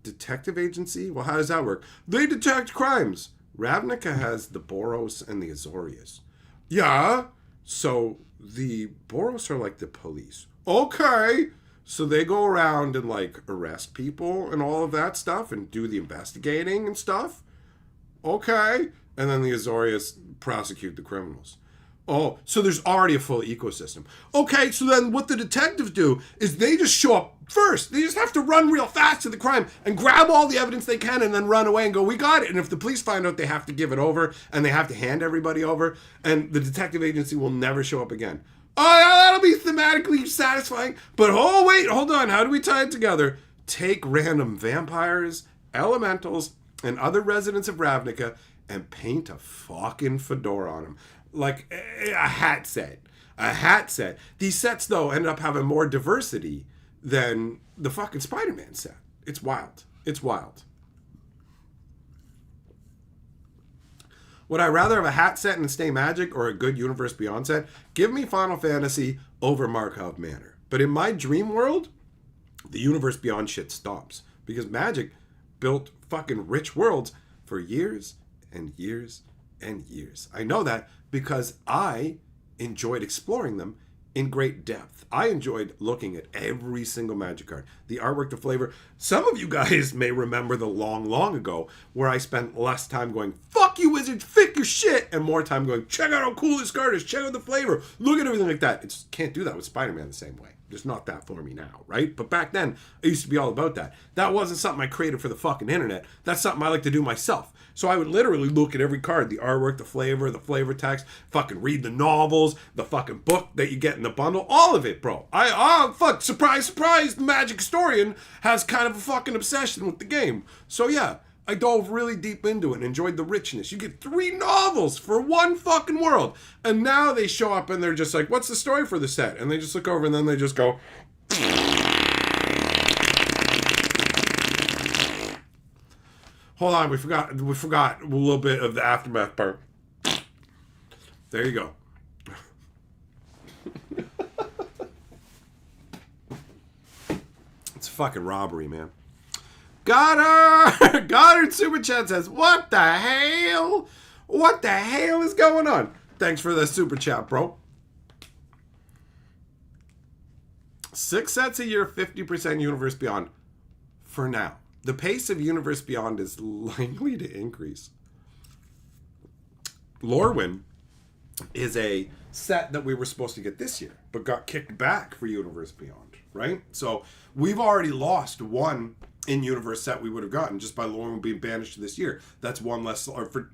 Detective agency? Well, how does that work? They detect crimes. Ravnica has the Boros and the Azorius. Yeah, so the Boros are like the police. Okay, so they go around and like arrest people and all of that stuff and do the investigating and stuff. Okay, and then the Azorius prosecute the criminals. Oh, so there's already a full ecosystem. Okay, so then what the detectives do is they just show up first. They just have to run real fast to the crime and grab all the evidence they can and then run away and go, we got it. And if the police find out, they have to give it over and they have to hand everybody over and the detective agency will never show up again. Oh, yeah, that'll be thematically satisfying. But oh, wait, hold on. How do we tie it together? Take random vampires, elementals, and other residents of Ravnica and paint a fucking fedora on them. Like a hat set. A hat set. These sets, though, ended up having more diversity than the fucking Spider-Man set. It's wild. It's wild. Would I rather have a hat set and stay magic or a good Universe Beyond set? Give me Final Fantasy over Markov Manor. But in my dream world, the Universe Beyond shit stops. Because Magic built fucking rich worlds for years and years and years. I know that because I enjoyed exploring them in great depth. I enjoyed looking at every single Magic card. The artwork, the flavor. Some of you guys may remember the long ago where I spent less time going, fuck you wizards, fix your shit, and more time going, check out how cool this card is, check out the flavor, look at everything like that. It can't do that with Spider-Man the same way. There's not that for me now, right? But back then, I used to be all about that. That wasn't something I created for the fucking internet. That's something I like to do myself. So I would literally look at every card, the artwork, the flavor text, fucking read the novels, the fucking book that you get in the bundle, all of it, bro. Fuck, surprise, the Magic historian has kind of a fucking obsession with the game. So yeah, I dove really deep into it and enjoyed the richness. You get 3 novels for one fucking world. And now they show up and they're just like, what's the story for the set? And they just look over and then they just go... Hold on, we forgot a little bit of the aftermath part. There you go. It's a fucking robbery, man. Goddard Super Chat says, what the hell? What the hell is going on? Thanks for the Super Chat, bro. 6 sets a year, 50% Universe Beyond. For now. The pace of Universe Beyond is likely to increase. Lorwyn is a set that we were supposed to get this year, but got kicked back for Universe Beyond, right? So we've already lost one in-universe set we would have gotten just by Lorwyn being banished this year. That's one less, or for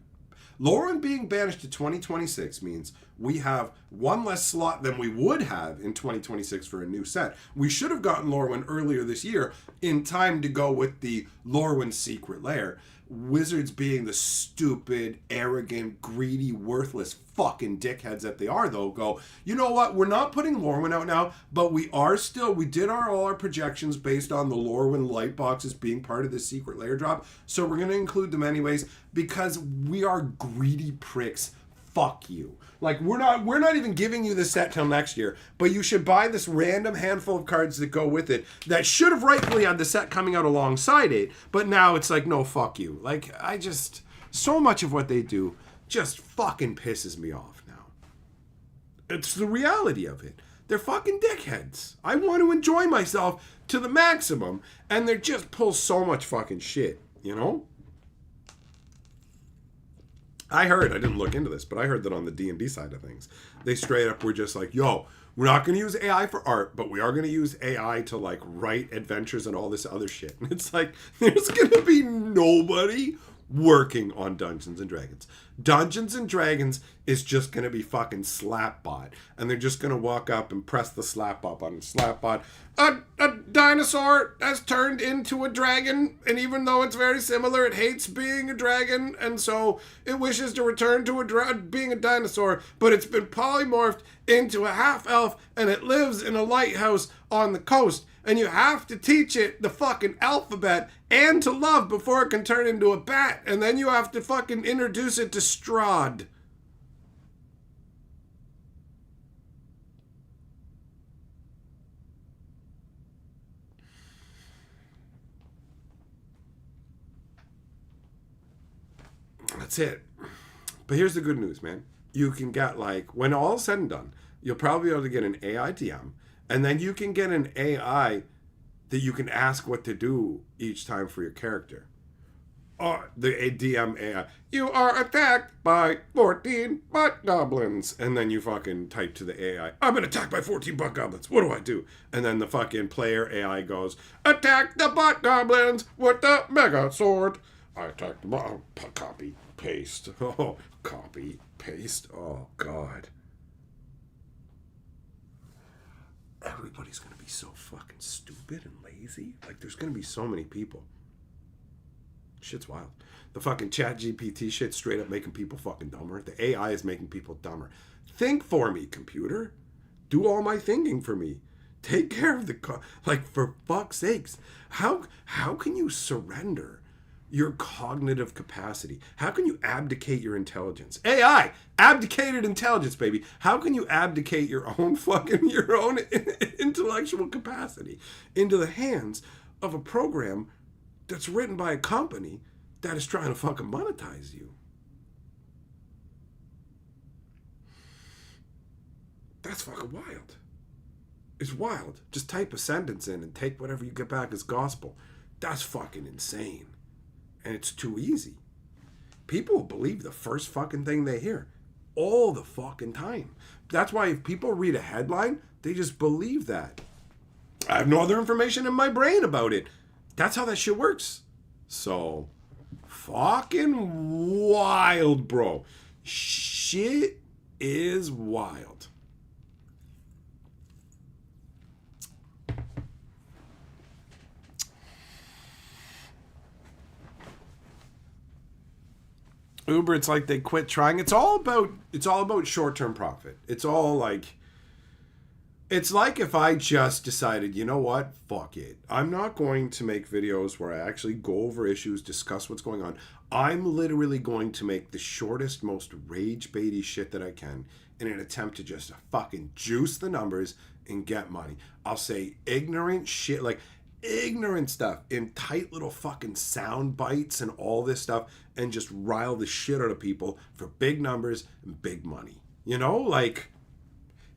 Lorwyn being banished to 2026 means we have one less slot than we would have in 2026 for a new set. We should have gotten Lorwyn earlier this year in time to go with the Lorwyn Secret Lair. Wizards being the stupid, arrogant, greedy, worthless fucking dickheads that they are, though, go, you know what, we're not putting Lorwyn out now, but we did all our projections based on the Lorwyn light boxes being part of the Secret Lair drop, so we're going to include them anyways, because we are greedy pricks. Fuck you. Like, we're not even giving you the set till next year, but you should buy this random handful of cards that go with it that should have rightfully had the set coming out alongside it, but now it's like, no, fuck you. Like, so much of what they do just fucking pisses me off now. It's the reality of it. They're fucking dickheads. I want to enjoy myself to the maximum, and they just pull so much fucking shit, you know? I didn't look into this, but I heard that on the D&D side of things, they straight up were just like, yo, we're not going to use AI for art, but we are going to use AI to, like, write adventures and all this other shit. And it's like, there's going to be nobody working on Dungeons and Dragons. Dungeons and Dragons is just going to be fucking Slapbot. And they're just going to walk up and press the Slapbot button. Slapbot, a dinosaur has turned into a dragon, and even though it's very similar, it hates being a dragon, and so it wishes to return to being a dinosaur, but it's been polymorphed into a half-elf, and it lives in a lighthouse on the coast, and you have to teach it the fucking alphabet and to love before it can turn into a bat, and then you have to fucking introduce it to Strahd. That's it. But here's the good news, man. You can get, like, when all is said and done, you'll probably be able to get an AI DM, and then you can get an AI that you can ask what to do each time for your character. Or the DM AI, you are attacked by 14 butt goblins. And then you fucking type to the AI, I've been attacked by 14 butt goblins. What do I do? And then the fucking player AI goes, attack the butt goblins with the mega sword. I attacked the butt. Copy, paste. Oh, copy, paste. Oh, God. Everybody's going to be so fucking stupid and lazy. Like, there's going to be so many people. Shit's wild. The fucking chat GPT shit straight up making people fucking dumber. The AI is making people dumber. Think for me, computer. Do all my thinking for me. Take care of the... like, for fuck's sakes. How can you surrender your cognitive capacity? How can you abdicate your intelligence? AI, abdicated intelligence, baby. How can you abdicate your own intellectual capacity into the hands of a program that's written by a company that is trying to fucking monetize you? That's fucking wild. It's wild. Just type a sentence in and take whatever you get back as gospel. That's fucking insane. And it's too easy. People believe the first fucking thing they hear all the fucking time. That's why if people read a headline, they just believe that. I have no other information in my brain about it. That's how that shit works. So, fucking wild, bro. Shit is wild. Uber, it's like they quit trying. It's all about short-term profit. It's all like, it's like if I just decided, you know what, fuck it. I'm not going to make videos where I actually go over issues, discuss what's going on. I'm literally going to make the shortest, most rage-baity shit that I can in an attempt to just fucking juice the numbers and get money. I'll say ignorant shit, like ignorant stuff in tight little fucking sound bites and all this stuff, and just rile the shit out of people for big numbers and big money. You know, like,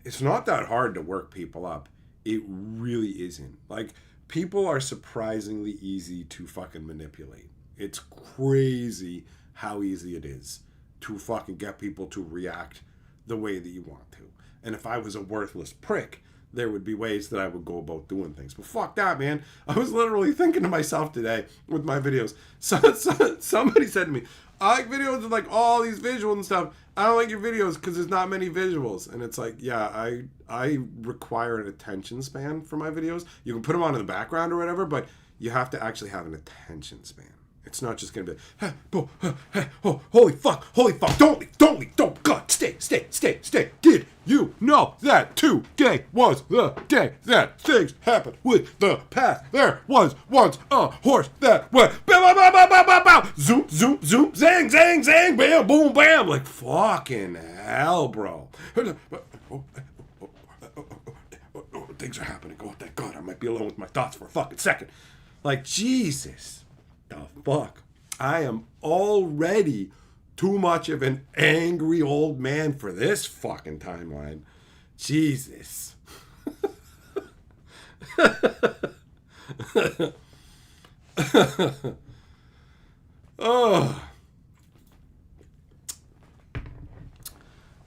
it's not that hard to work people up. It really isn't. Like, people are surprisingly easy to fucking manipulate. It's crazy how easy it is to fucking get people to react the way that you want to. And if I was a worthless prick there would be ways that I would go about doing things. But fuck that, man. I was literally thinking to myself today with my videos. Somebody said to me, I like videos with like all these visuals and stuff. I don't like your videos because there's not many visuals. And it's like, yeah, I require an attention span for my videos. You can put them on in the background or whatever, but you have to actually have an attention span. It's not just going to be, holy fuck, don't leave, God, stay. Did you know that today was the day that things happened with the past? There was once a horse that went, zoom, zang, bam, boom, bam. Like, fucking hell, bro. Things are happening. Oh, thank God, I might be alone with my thoughts for a fucking second. Like, Jesus. The fuck? I am already too much of an angry old man for this fucking timeline. Jesus. Oh.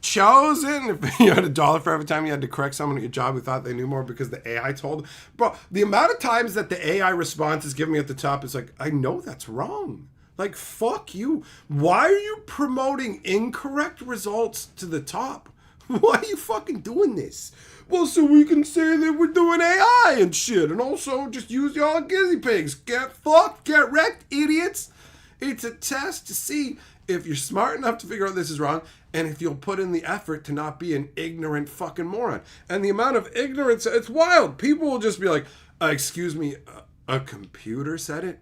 Chosen, if you had $1 for every time you had to correct someone at your job who thought they knew more because the AI told them. Bro, the amount of times that the AI response is giving me at the top is like, I know that's wrong. Like, fuck you. Why are you promoting incorrect results to the top? Why are you fucking doing this? Well, so we can say that we're doing AI and shit, and also just use y'all guinea pigs. Get fucked, get wrecked, idiots. It's a test to see if you're smart enough to figure out this is wrong, and if you'll put in the effort to not be an ignorant fucking moron. And the amount of ignorance, it's wild. People will just be like, excuse me, a computer said it?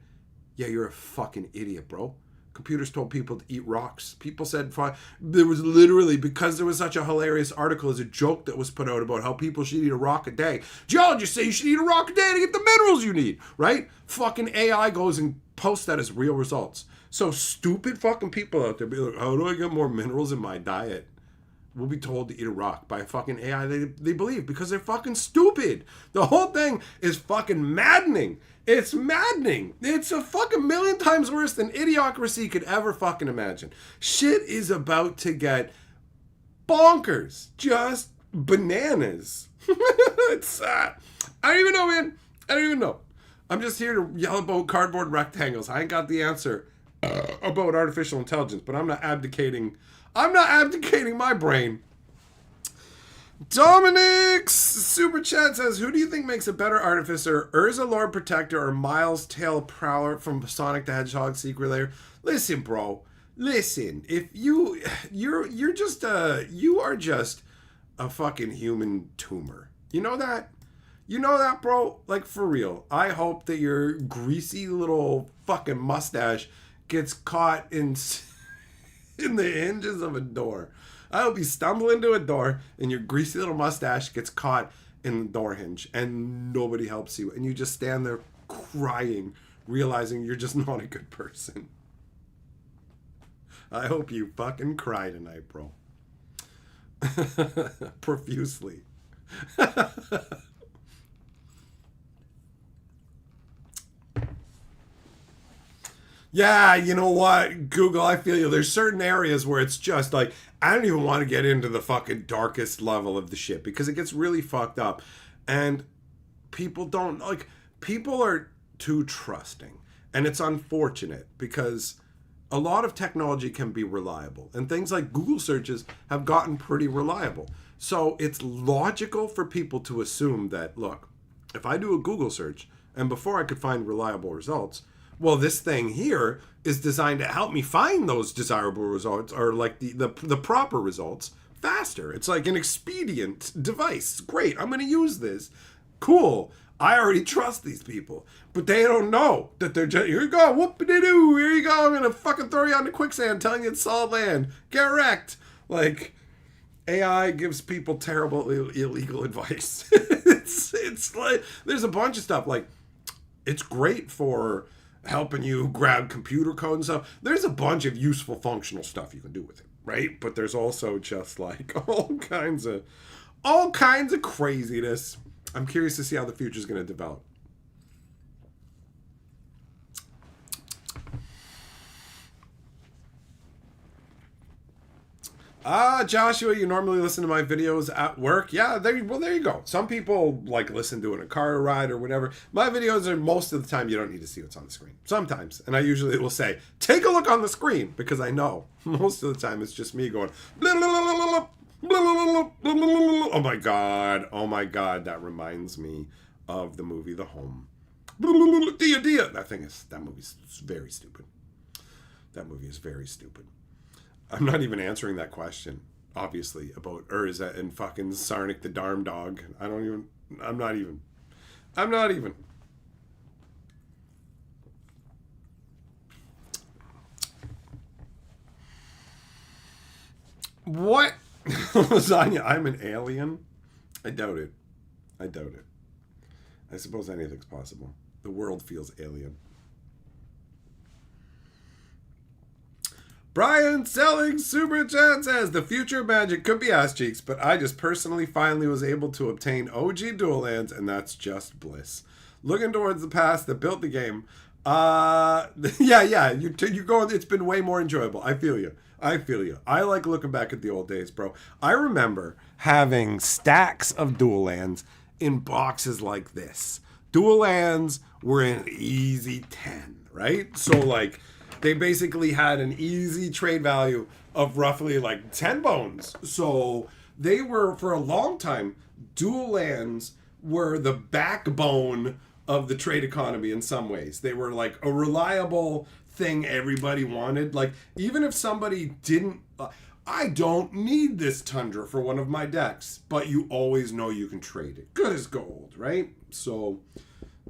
Yeah, you're a fucking idiot, bro. Computers told people to eat rocks. People said, there was literally, because there was such a hilarious article as a joke that was put out about how people should eat a rock a day. Geologists say you should eat a rock a day to get the minerals you need, right? Fucking AI goes and posts that as real results. So stupid fucking people out there be like, how do I get more minerals in my diet? We'll be told to eat a rock by a fucking AI they believe because they're fucking stupid. The whole thing is fucking maddening. It's maddening. It's a fucking million times worse than idiocracy could ever fucking imagine. Shit is about to get bonkers. Just bananas. It's, I don't even know, man. I don't even know. I'm just here to yell about cardboard rectangles. I ain't got the answer about artificial intelligence, but I'm not abdicating my brain. Dominic's super chat says, who do you think makes a better artificer, Urza Lord Protector or Miles Tail Prowler from Sonic the Hedgehog Secret Lair? Listen, bro. Listen, if you are just a fucking human tumor. You know that? You know that, bro? Like, for real. I hope that your greasy little fucking mustache gets caught in the hinges of a door. I hope you stumble into a door and your greasy little mustache gets caught in the door hinge and nobody helps you. And you just stand there crying, realizing you're just not a good person. I hope you fucking cry tonight, bro. Profusely. Yeah, you know what, Google, I feel you. There's certain areas where it's just like, I don't even want to get into the fucking darkest level of the shit because it gets really fucked up. And people are too trusting. And it's unfortunate because a lot of technology can be reliable. And things like Google searches have gotten pretty reliable. So it's logical for people to assume that, look, if I do a Google search and before I could find reliable results, well, this thing here is designed to help me find those desirable results or like the proper results faster. It's like an expedient device. Great, I'm going to use this. Cool. I already trust these people. But they don't know that they're just, here you go, whoop-a-doo, here you go, I'm going to fucking throw you onto quicksand telling you it's solid land. Get wrecked. Like, AI gives people terrible illegal advice. It's like, there's a bunch of stuff. Like, it's great for helping you grab computer code and stuff. There's a bunch of useful functional stuff you can do with it, right? But there's also just like all kinds of craziness. I'm curious to see how the future is going to develop. Joshua, you normally listen to my videos at work. Yeah, there you go. Some people like listen to it in a car ride or whatever. My videos are most of the time you don't need to see what's on the screen. Sometimes. And I usually will say, take a look on the screen, because I know most of the time it's just me going, blah, blah, blah, blah, blah, blah, blah, blah. Oh my God, that reminds me of the movie The Home. Dia. That movie's very stupid. That movie is very stupid. I'm not even answering that question, obviously, about Urza and fucking Sarnik the Darm Dog. I'm not even. What? Lasagna, I'm an alien? I doubt it. I suppose anything's possible. The world feels alien. Brian selling super chat says the future of Magic could be ass cheeks, but I just personally finally was able to obtain OG dual lands, and that's just bliss. Looking towards the past that built the game. Yeah. You go. It's been way more enjoyable. I feel you. I like looking back at the old days, bro. I remember having stacks of dual lands in boxes like this. Dual lands were an easy 10, right? So like, they basically had an easy trade value of roughly like 10 bones. So they were, for a long time, dual lands were the backbone of the trade economy in some ways. They were like a reliable thing everybody wanted. Like, even if somebody didn't... I don't need this Tundra for one of my decks, but you always know you can trade it. Good as gold, right? So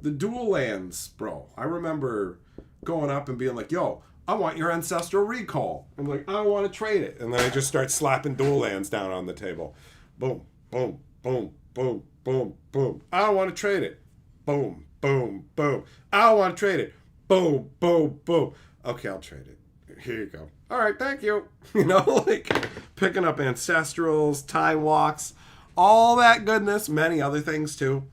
the dual lands, bro, I remember going up and being like, yo, I want your Ancestral Recall. I'm like, I want to trade it. And then I just start slapping dual lands down on the table. Boom, boom, boom, boom, boom, boom. I want to trade it. Boom, boom, boom. I want to trade it. Boom, boom, boom. Okay, I'll trade it. Here you go. All right, thank you. You know, like picking up Ancestrals, Time Walks, all that goodness, many other things too.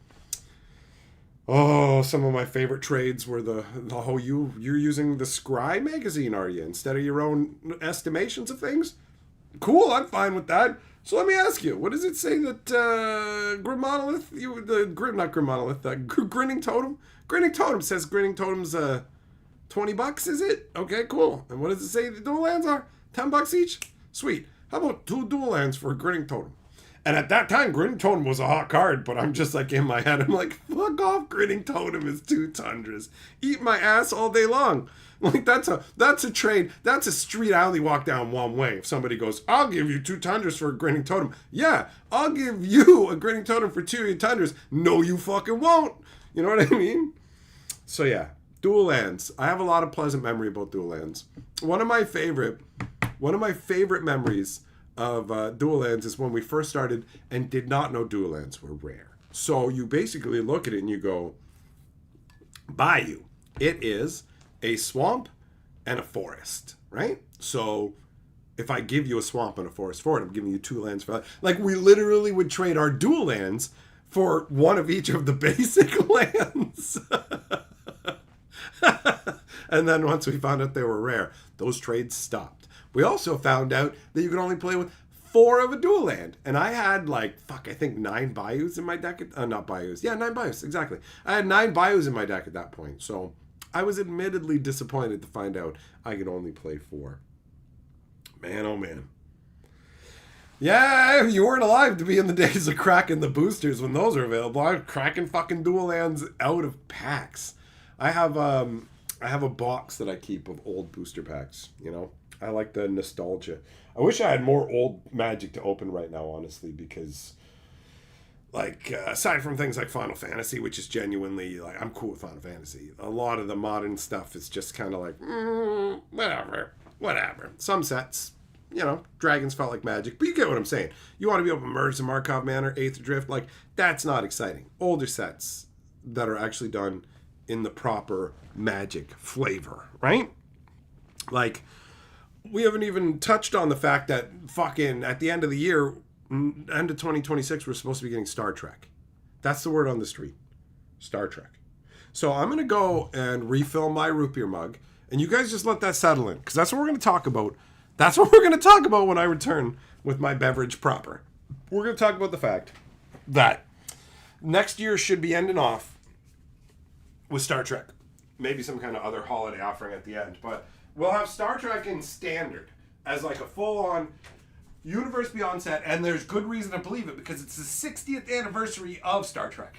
Oh, some of my favorite trades were the whole you're using the Scry magazine, are you, instead of your own estimations of things? Cool, I'm fine with that. So let me ask you, what does it say that Grim Monolith, Grinning Totem? Grinning Totem says Grinning Totem's $20, is it? Okay, cool. And what does it say the dual lands are? $10 each? Sweet. How about 2 dual lands for a Grinning Totem? And at that time, Grinning Totem was a hot card, but I'm just like in my head, I'm like, fuck off, Grinning Totem is 2 Tundras. Eat my ass all day long. Like, that's a trade. That's a street I only walk down one way. If somebody goes, I'll give you 2 Tundras for a Grinning Totem. Yeah, I'll give you a Grinning Totem for 2 of your Tundras. No, you fucking won't. You know what I mean? So yeah, dual lands. I have a lot of pleasant memory about dual lands. One of my favorite memories of dual lands is when we first started and did not know dual lands were rare. So you basically look at it and you go, Bayou. It is a swamp and a forest, right? So if I give you a swamp and a forest for it, I'm giving you 2 lands for that. Like, we literally would trade our dual lands for one of each of the basic lands. And then once we found out they were rare, those trades stopped. We also found out that you could only play with 4 of a dual land. And I had I think 9 Bayous in my deck. Not Bayous. Yeah, 9 Bayous, exactly. I had 9 Bayous in my deck at that point. So I was admittedly disappointed to find out I could only play 4. Man, oh man. Yeah, you weren't alive to be in the days of cracking the boosters when those are available. I'm cracking fucking dual lands out of packs. I have a box that I keep of old booster packs, you know? I like the nostalgia. I wish I had more old Magic to open right now, honestly, because, aside from things like Final Fantasy, which is genuinely, I'm cool with Final Fantasy, a lot of the modern stuff is just kind of whatever. Some sets, you know, Dragons felt like Magic, but you get what I'm saying. You want to be able to merge the Markov Manor, Eighth Drift, that's not exciting. Older sets that are actually done in the proper Magic flavor, right? We haven't even touched on the fact that fucking at the end of the year, end of 2026, we're supposed to be getting Star Trek. That's the word on the street. Star Trek. So I'm going to go and refill my root beer mug, and you guys just let that settle in, because that's what we're going to talk about That's what we're going to talk about when I return with my beverage proper. We're going to talk about the fact that next year should be ending off with Star Trek. Maybe some kind of other holiday offering at the end. But we'll have Star Trek in standard as like a full-on Universe Beyond set. And there's good reason to believe it because it's the 60th anniversary of Star Trek.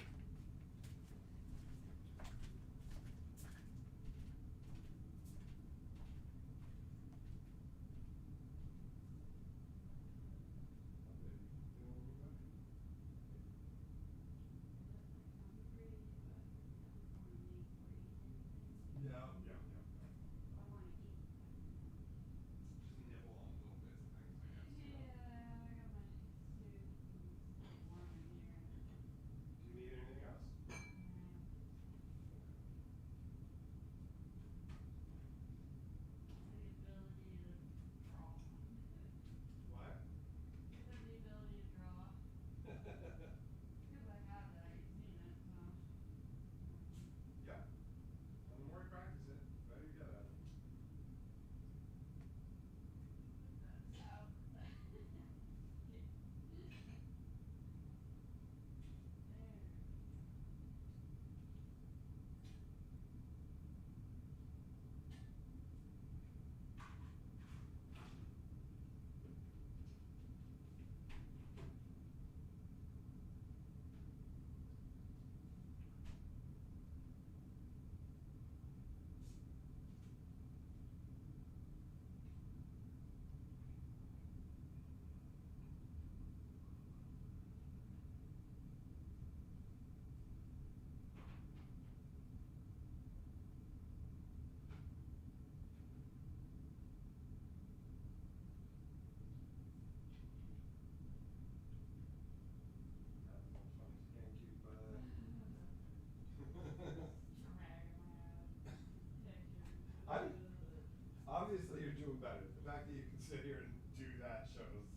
Obviously, you're doing better. The fact that you can sit here and do that shows.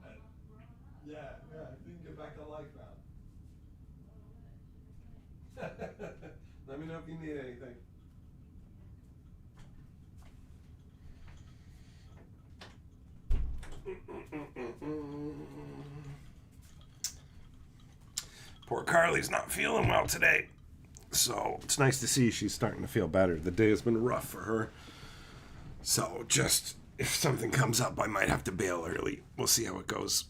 That, yeah, I think get back to life now. Let me know if you need anything. Poor Carly's not feeling well today. So it's nice to see she's starting to feel better. The day has been rough for her. So just if something comes up, I might have to bail early. We'll see how it goes.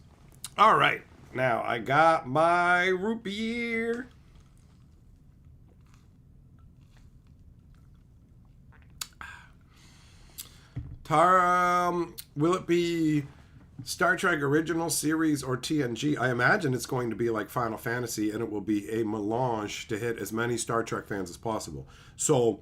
All right. Now I got my root beer. Tara, will it be Star Trek Original Series or TNG? I imagine it's going to be like Final Fantasy, and it will be a melange to hit as many Star Trek fans as possible. So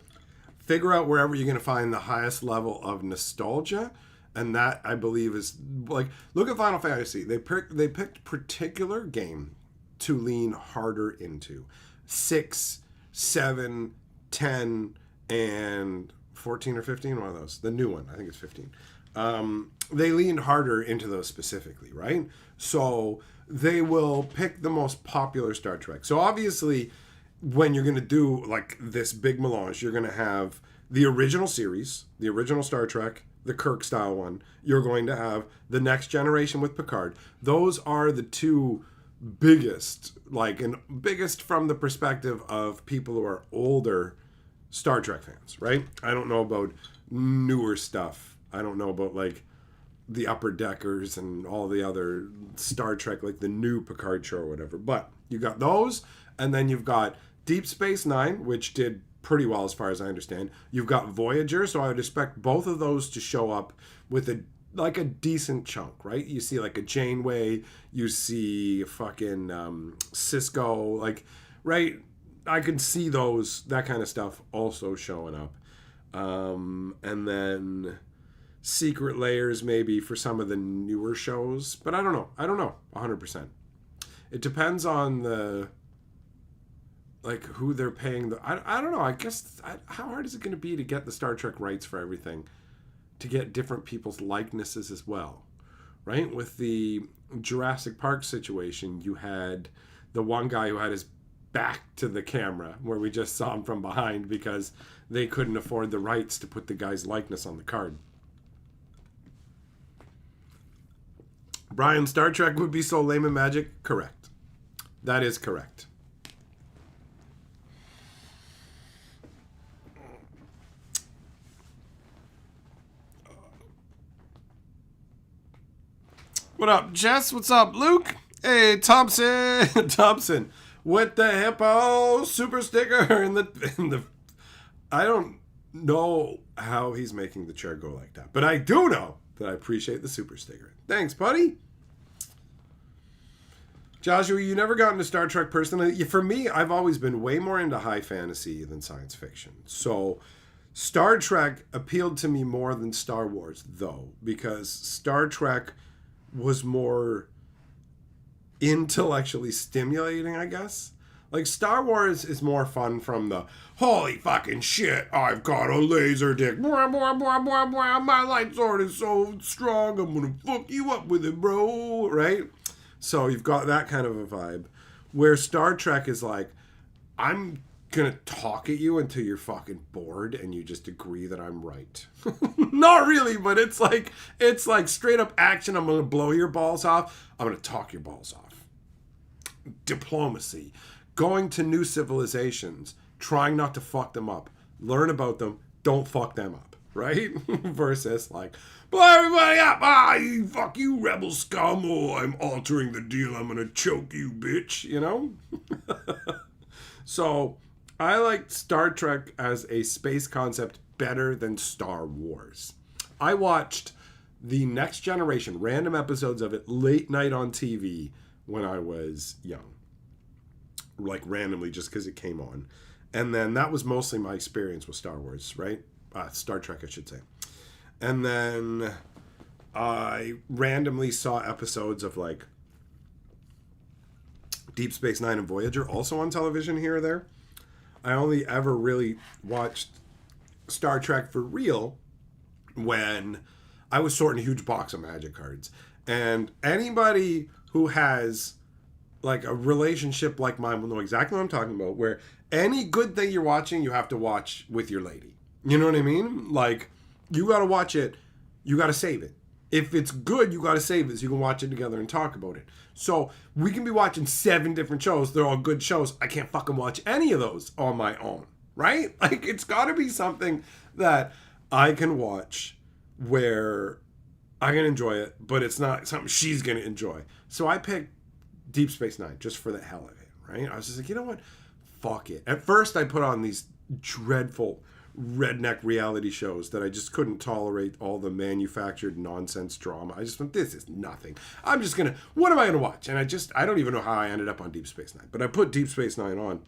figure out wherever you're going to find the highest level of nostalgia, and that, I believe, is like, look at Final Fantasy. They picked particular game to lean harder into. 6, 7, 10, and 14 or 15, one of those. The new one, I think it's 15. They leaned harder into those specifically, right? So they will pick the most popular Star Trek. So obviously, when you're going to do like this big melange, you're going to have the original series, the original Star Trek, the Kirk style one. You're going to have the Next Generation with Picard. Those are the two biggest, and biggest from the perspective of people who are older Star Trek fans, right? I don't know about newer stuff. I don't know about like the Upper Deckers and all the other Star Trek, like the new Picard show or whatever. But you got those, and then you've got Deep Space Nine, which did pretty well as far as I understand. You've got Voyager, so I would expect both of those to show up with a decent chunk, right? You see like a Janeway, you see fucking Cisco, right? I could see that kind of stuff also showing up. And then secret layers maybe for some of the newer shows, but I don't know 100%. It depends on who they're paying. I don't know. I guess how hard is it going to be to get the Star Trek rights for everything, to get different people's likenesses as well, right? With the Jurassic Park situation, you had the one guy who had his back to the camera, where we just saw him from behind because they couldn't afford the rights to put the guy's likeness on the card. Brian, Star Trek would be so lame in Magic? Correct. That is correct. What up, Jess? What's up, Luke? Hey, Thompson. Thompson. With the hippo super sticker in the I don't know how he's making the chair go like that, but I do know that I appreciate the super sticker. Thanks, buddy. Joshua, you never got into Star Trek personally. For me, I've always been way more into high fantasy than science fiction. So Star Trek appealed to me more than Star Wars, though, because Star Trek was more intellectually stimulating, I guess. Like, Star Wars is more fun from the, holy fucking shit, I've got a laser dick. Blah, blah, blah, blah, blah. My light sword is so strong, I'm gonna fuck you up with it, bro. Right? So you've got that kind of a vibe. Where Star Trek is like, I'm gonna talk at you until you're fucking bored and you just agree that I'm right. Not really, but it's like straight up action. I'm gonna blow your balls off. I'm gonna talk your balls off. Diplomacy. Going to new civilizations, trying not to fuck them up. Learn about them, don't fuck them up, right? Versus like, blow everybody up, you fuck you rebel scum, I'm altering the deal, I'm gonna choke you, bitch, you know? So, I like Star Trek as a space concept better than Star Wars. I watched the Next Generation, random episodes of it, late night on TV when I was young. Like randomly just because it came on. And then that was mostly my experience with Star Wars, right? Star Trek, I should say. And then I randomly saw episodes of like Deep Space Nine and Voyager also on television here or there. I only ever really watched Star Trek for real when I was sorting a huge box of Magic cards. And anybody who has like a relationship like mine will know exactly what I'm talking about, where any good thing you're watching, you have to watch with your lady. You know what I mean? Like, you got to watch it, you got to save it. If it's good, you got to save it so you can watch it together and talk about it. So we can be watching 7 different shows. They're all good shows. I can't fucking watch any of those on my own, right? Like, it's got to be something that I can watch where I can enjoy it, but it's not something she's going to enjoy. So I picked Deep Space Nine just for the hell of it, right? I was just like, you know what? Fuck it. At first, I put on these dreadful redneck reality shows that I just couldn't tolerate all the manufactured nonsense drama. I just went, this is nothing. I'm just gonna, what am I gonna watch? And I don't even know how I ended up on Deep Space Nine, but I put Deep Space Nine on,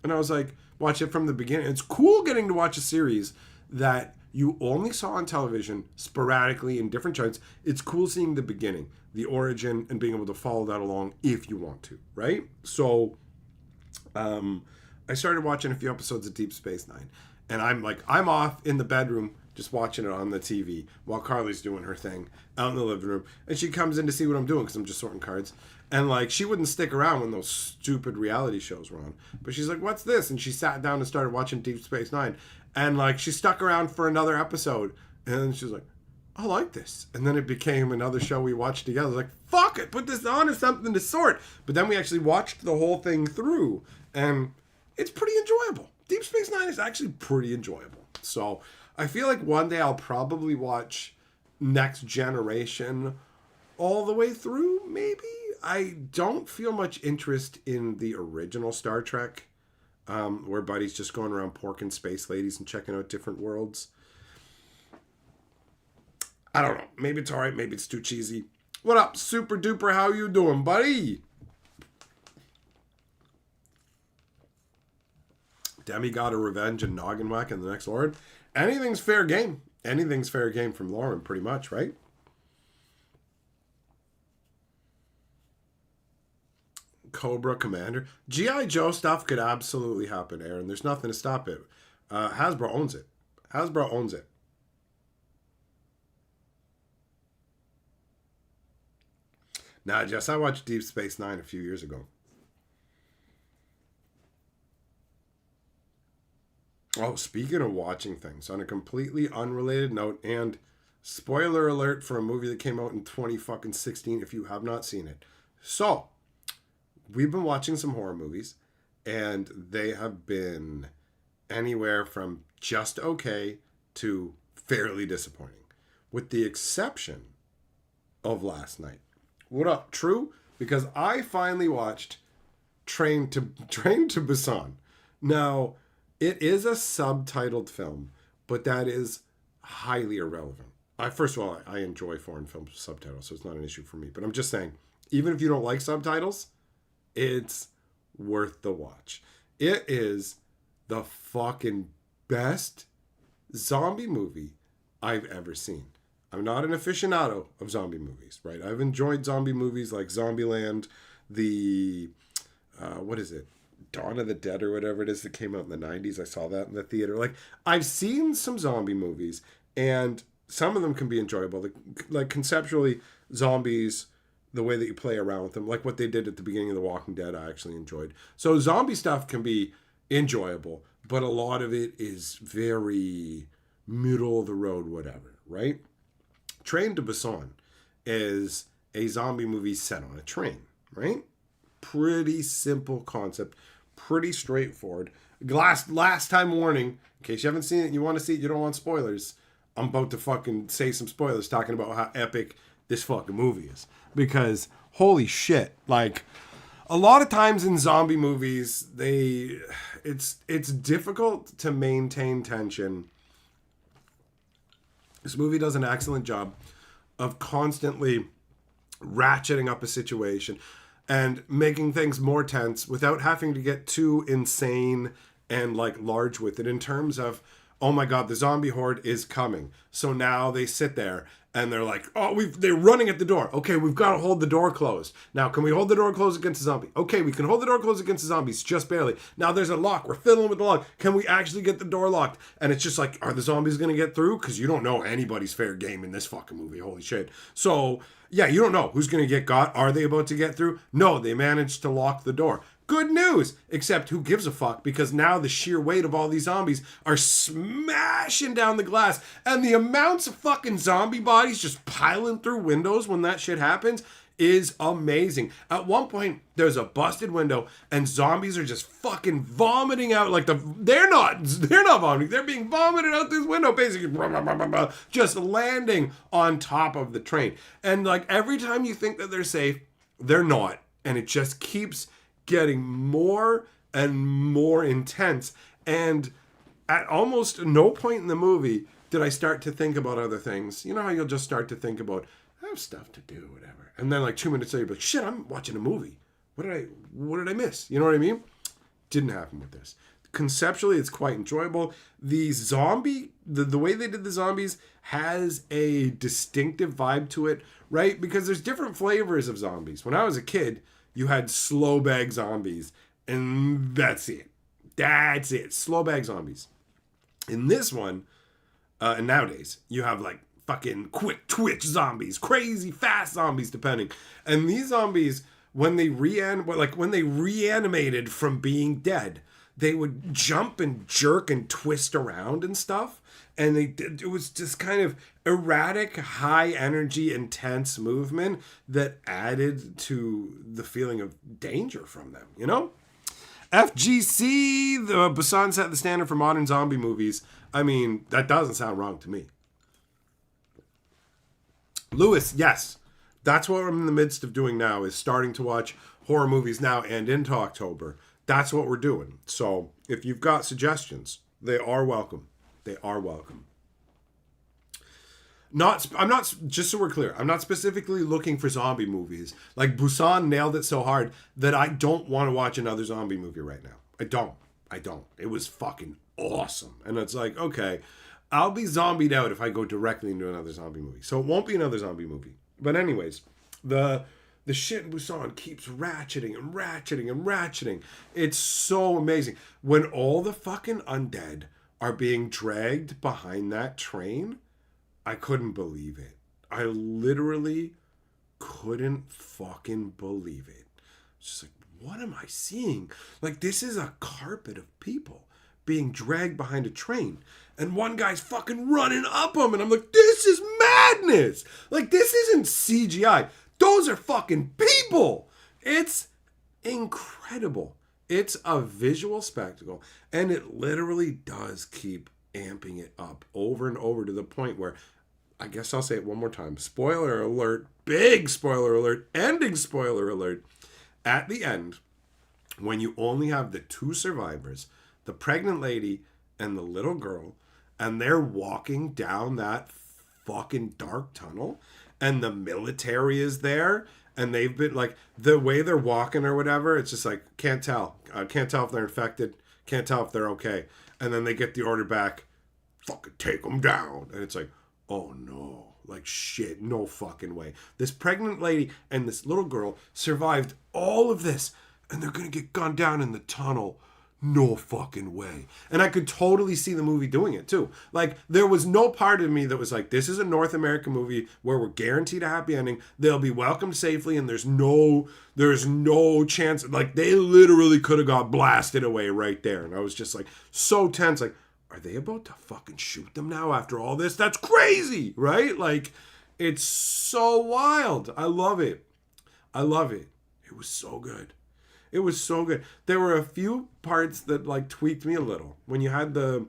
and I was like, watch it from the beginning. It's cool getting to watch a series that you only saw on television sporadically in different chunks. It's cool seeing the beginning, the origin, and being able to follow that along if you want to, right? So I started watching a few episodes of Deep Space Nine, and I'm off in the bedroom just watching it on the TV while Carly's doing her thing out in the living room, and she comes in to see what I'm doing because I'm just sorting cards. And like, she wouldn't stick around when those stupid reality shows were on, but she's like, what's this? And she sat down and started watching Deep Space Nine, and like, she stuck around for another episode, and then she's like, I like this. And then it became another show we watched together. I was like, fuck it, put this on as something to sort. But then we actually watched the whole thing through, and it's pretty enjoyable. Deep Space Nine is actually pretty enjoyable. So I feel like one day I'll probably watch Next Generation all the way through, maybe. I don't feel much interest in the original Star Trek, where Buddy's just going around porking space ladies and checking out different worlds. I don't know. Maybe it's alright. Maybe it's too cheesy. What up, Super Duper? How you doing, buddy? Demigod of Revenge and Noggin Whack and the Next Lord. Anything's fair game. Anything's fair game from Lauren, pretty much, right? Cobra Commander. G.I. Joe stuff could absolutely happen, Aaron. There's nothing to stop it. Hasbro owns it. Hasbro owns it. Nah, Jess, I watched Deep Space Nine a few years ago. Oh, speaking of watching things, on a completely unrelated note, and Spoiler alert for a movie that came out in 2016 if you have not seen it. So, we've been watching some horror movies, and they have been anywhere from just okay to fairly disappointing, with the exception of last night. What up, True? Because I finally watched Train to Busan. Now, it is a subtitled film, but that is highly irrelevant. First of all, I enjoy foreign films with subtitles, so it's not an issue for me. But I'm just saying, even if you don't like subtitles, it's worth the watch. It is the fucking best zombie movie I've ever seen. I'm not an aficionado of zombie movies, right? I've enjoyed zombie movies like Zombieland, what is it? Dawn of the Dead or whatever it is that came out in the 90s. I saw that in the theater. Like, I've seen some zombie movies, and some of them can be enjoyable. Like conceptually, zombies, the way that you play around with them, like what they did at the beginning of The Walking Dead, I actually enjoyed. So zombie stuff can be enjoyable, but a lot of it is very middle of the road, whatever, right? Train to Busan is a zombie movie set on a train, right? Pretty simple concept, pretty straightforward. Last time warning, in case you haven't seen it and you want to see it, you don't want spoilers. I'm about to fucking say some spoilers talking about how epic this fucking movie is. Because, holy shit, like, a lot of times in zombie movies, it's difficult to maintain tension. This movie does an excellent job of constantly ratcheting up a situation and making things more tense without having to get too insane and like large with it in terms of, oh my God, the zombie horde is coming. So now they sit there and they're like, they're running at the door. Okay, we've got to hold the door closed. Now, can we hold the door closed against a zombie? Okay, we can hold the door closed against the zombies, just barely. Now there's a lock. We're fiddling with the lock. Can we actually get the door locked? And it's just like, are the zombies going to get through? Because you don't know anybody's fair game in this fucking movie. Holy shit. So, yeah, you don't know who's going to get got. Are they about to get through? No, they managed to lock the door. Good news, except who gives a fuck, because now the sheer weight of all these zombies are smashing down the glass, and the amounts of fucking zombie bodies just piling through windows when that shit happens is amazing. At one point, there's a busted window, and zombies are just fucking vomiting out like they're not vomiting, they're being vomited out this window, basically, just landing on top of the train. And like every time you think that they're safe, they're not, and it just keeps getting more and more intense. And at almost no point in the movie did I start to think about other things. You know how you'll just start to think about, I have stuff to do, whatever. And then like 2 minutes later, you're like, shit, I'm watching a movie. What did I miss? You know what I mean? Didn't happen with this. Conceptually, it's quite enjoyable. The way they did the zombies has a distinctive vibe to it, right? Because there's different flavors of zombies. When I was a kid, you had slow bag zombies, and that's it. That's it. Slow bag zombies. In this one, and nowadays, you have like fucking quick twitch zombies, crazy fast zombies, depending. And these zombies, when they reanimated from being dead, they would jump and jerk and twist around and stuff. And it was just kind of erratic, high energy, intense movement that added to the feeling of danger from them, you know? FGC, the Busan set the standard for modern zombie movies. I mean, that doesn't sound wrong to me. Lewis, yes. That's what I'm in the midst of doing now, is starting to watch horror movies now and into October. That's what we're doing. So if you've got suggestions, they are welcome. They are welcome. I'm not, just so we're clear, I'm not specifically looking for zombie movies. Like, Busan nailed it so hard that I don't want to watch another zombie movie right now. I don't. It was fucking awesome. And it's like, okay, I'll be zombied out if I go directly into another zombie movie. So it won't be another zombie movie. But anyways, the shit in Busan keeps ratcheting and ratcheting and ratcheting. It's so amazing. When all the fucking undead are being dragged behind that train, I couldn't believe it. I literally couldn't fucking believe it. Just like, what am I seeing? Like, this is a carpet of people being dragged behind a train, and one guy's fucking running up them, and I'm like, this is madness. Like, this isn't CGI. Those are fucking people. It's incredible. It's a visual spectacle, and it literally does keep amping it up over and over to the point where, I guess I'll say it one more time. Spoiler alert, big spoiler alert, ending spoiler alert. At the end, when you only have the two survivors, the pregnant lady and the little girl, and they're walking down that fucking dark tunnel, and the military is there, and they've been like, the way they're walking or whatever, it's just like, can't tell. Can't tell if they're infected. Can't tell if they're okay. And then they get the order back, fucking take them down. And it's like, oh no. Like, shit, no fucking way. This pregnant lady and this little girl survived all of this, and they're gonna get gunned down in the tunnel. No fucking way. And I could totally see the movie doing it too. Like, there was no part of me that was like, this is a North American movie where we're guaranteed a happy ending. They'll be welcomed safely, and there's no chance. Like, they literally could have got blasted away right there. And I was just like, so tense. Like, are they about to fucking shoot them now after all this? That's crazy, right? Like, it's so wild. I love it. I love it. It was so good. It was so good. There were a few parts that like tweaked me a little. When you had the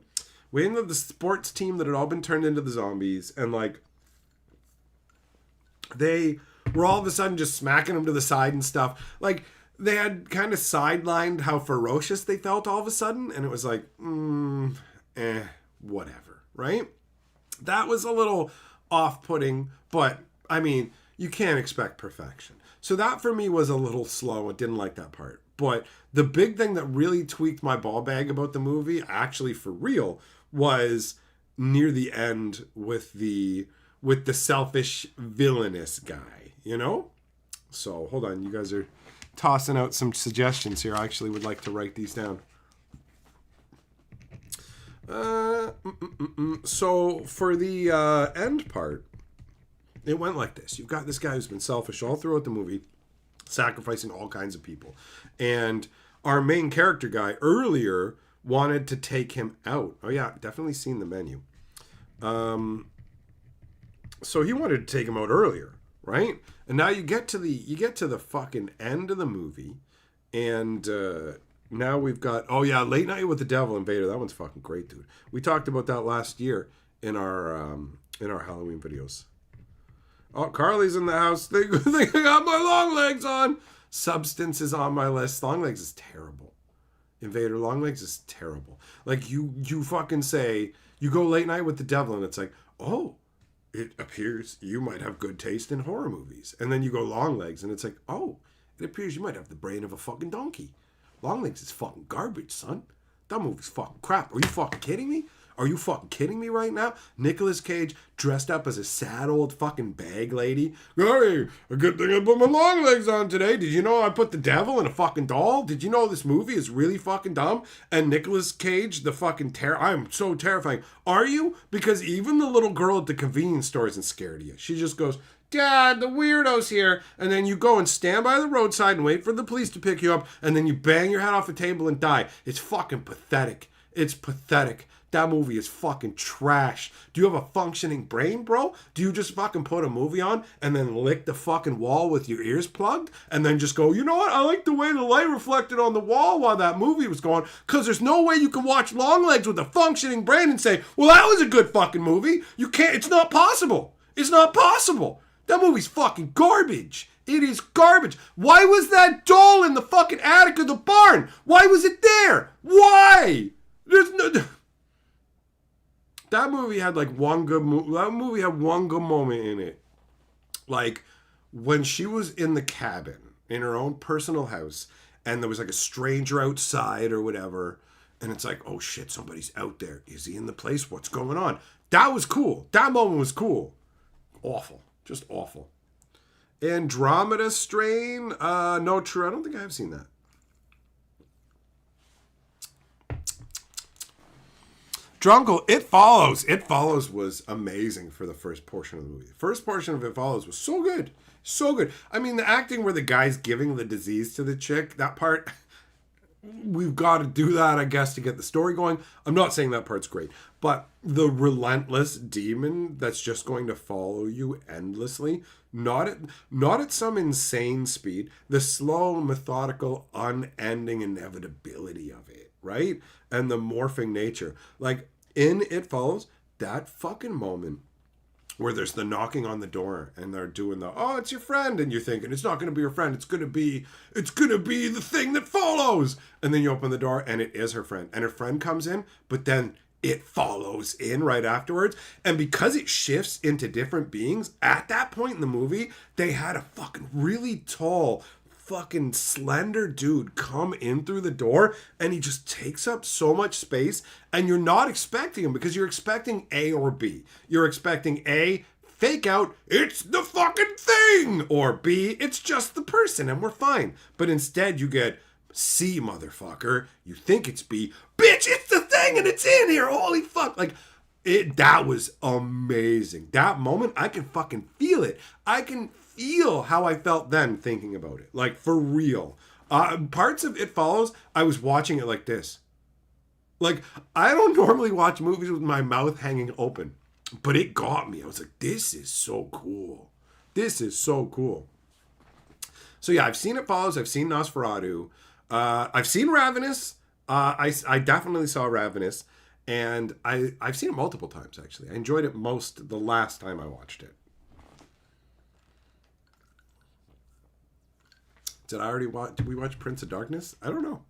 sports team that had all been turned into the zombies, and like they were all of a sudden just smacking them to the side and stuff. Like, they had kind of sidelined how ferocious they felt all of a sudden, and it was like, whatever, right? That was a little off-putting, but I mean, you can't expect perfection. So that for me was a little slow. I didn't like that part. But the big thing that really tweaked my ball bag about the movie, actually for real, was near the end with the selfish villainous guy, you know? So hold on, you guys are tossing out some suggestions here. I actually would like to write these down. So for the end part, it went like this. You've got this guy who's been selfish all throughout the movie, sacrificing all kinds of people. And our main character guy earlier wanted to take him out. Oh yeah, definitely seen the menu. So he wanted to take him out earlier, right? And now you get to the fucking end of the movie, and now we've got, oh yeah, Late Night with the Devil and Vader. That one's fucking great, dude. We talked about that last year in our Halloween videos. Oh, Carly's in the house. They got my long legs on. Substance is on my list. Long legs is terrible. Invader Long legs is terrible. Like, you fucking say, you go Late Night with the Devil, and it's like, oh, it appears you might have good taste in horror movies. And then you go Long Legs, and it's like, oh, it appears you might have the brain of a fucking donkey. Long Legs is fucking garbage, son. That movie's fucking crap. Are you fucking kidding me? Are you fucking kidding me right now? Nicolas Cage dressed up as a sad old fucking bag lady. Hey, a good thing I put my long legs on today. Did you know I put the devil in a fucking doll? Did you know this movie is really fucking dumb? And Nicolas Cage, the fucking I'm so terrifying. Are you? Because even the little girl at the convenience store isn't scared of you. She just goes, Dad, the weirdo's here. And then you go and stand by the roadside and wait for the police to pick you up. And then you bang your head off the table and die. It's fucking pathetic. It's pathetic. That movie is fucking trash. Do you have a functioning brain, bro? Do you just fucking put a movie on and then lick the fucking wall with your ears plugged? And then just go, you know what? I like the way the light reflected on the wall while that movie was going. Because there's no way you can watch Longlegs with a functioning brain and say, well, that was a good fucking movie. You can't. It's not possible. It's not possible. That movie's fucking garbage. It is garbage. Why was that doll in the fucking attic of the barn? Why was it there? Why? There's no... That movie had like one good moment in it. Like when she was in the cabin in her own personal house and there was like a stranger outside or whatever, and it's like, oh shit, somebody's out there. Is he in the place? What's going on? That was cool. That moment was cool. Awful. Just awful. Andromeda Strain? No, true. I don't think I've seen that. Drunkle, It Follows. It Follows was amazing for the first portion of the movie. The first portion of It Follows was so good. So good. I mean, the acting where the guy's giving the disease to the chick, that part, we've got to do that, I guess, to get the story going. I'm not saying that part's great, but the relentless demon that's just going to follow you endlessly, not at some insane speed, the slow, methodical, unending inevitability of it, right? And the morphing nature. Like in It Follows, that fucking moment where there's the knocking on the door and they're doing the, oh, it's your friend, and you're thinking it's not going to be your friend, it's going to be the thing that follows, and then you open the door and it is her friend, and her friend comes in, but then it follows in right afterwards. And because it shifts into different beings at that point in the movie, they had a fucking really tall fucking slender dude come in through the door, and he just takes up so much space, and you're not expecting him because you're expecting A or B. You're expecting A, fake out, it's the fucking thing, or B, it's just the person and we're fine. But instead you get C, motherfucker. You think it's B, bitch, it's the thing and it's in here, holy fuck. Like, that was amazing. That moment, I can fucking feel it. I can feel how I felt then thinking about it. Like, for real. Parts of It Follows, I was watching it like this. Like, I don't normally watch movies with my mouth hanging open, but it got me. I was like, this is so cool. This is so cool. So yeah, I've seen It Follows. I've seen Nosferatu. I've seen Ravenous. I definitely saw Ravenous. And I've seen it multiple times, actually. I enjoyed it most the last time I watched it. Did we watch Prince of Darkness? I don't know.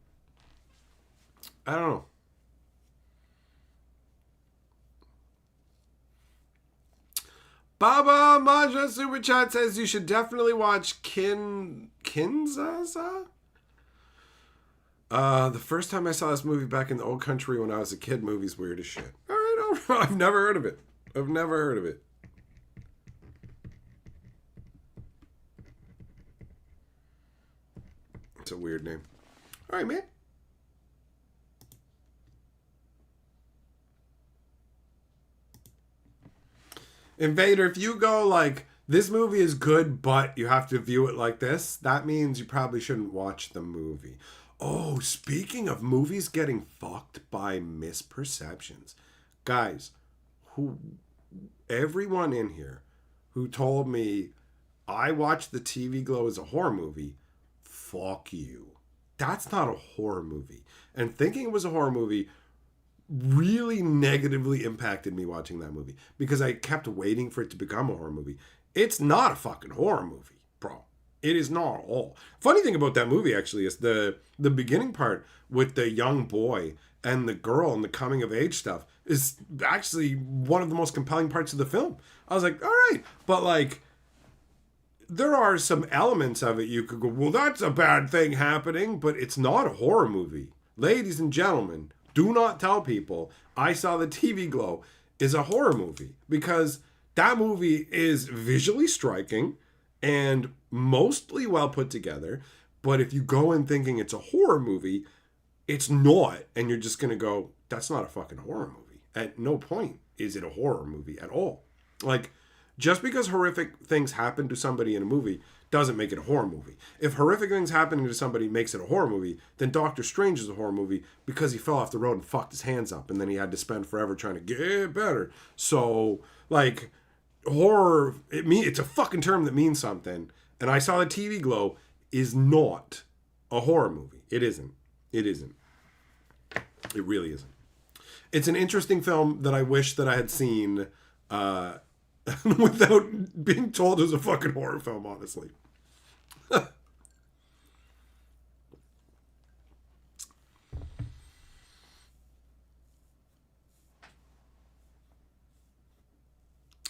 Baba Maja Super Chat says you should definitely watch Kinzaza? The first time I saw this movie back in the old country when I was a kid, movie's weird as shit. All right, I've never heard of it. It's a weird name. All right, man. Invader, if you go like, this movie is good, but you have to view it like this, that means you probably shouldn't watch the movie. Oh, speaking of movies getting fucked by misperceptions. Guys, everyone in here who told me I watched The TV Glow as a horror movie, fuck you. That's not a horror movie. And thinking it was a horror movie really negatively impacted me watching that movie because I kept waiting for it to become a horror movie. It's not a fucking horror movie, bro. It is not at all. Funny thing about that movie actually is the beginning part with the young boy and the girl and the coming of age stuff is actually one of the most compelling parts of the film. I was like, all right, but like there are some elements of it you could go, well, that's a bad thing happening, but it's not a horror movie. Ladies and gentlemen, do not tell people I Saw the TV Glow is a horror movie, because that movie is visually striking and mostly well put together. But if you go in thinking it's a horror movie, it's not. And you're just going to go, that's not a fucking horror movie. At no point is it a horror movie at all. Like, just because horrific things happen to somebody in a movie doesn't make it a horror movie. If horrific things happening to somebody makes it a horror movie, then Doctor Strange is a horror movie because he fell off the road and fucked his hands up, and then he had to spend forever trying to get better. So, like, horror, it's a fucking term that means something. And I Saw the TV Glow is not a horror movie. It isn't. It really isn't. It's an interesting film that I wish that I had seen without being told it was a fucking horror film, honestly.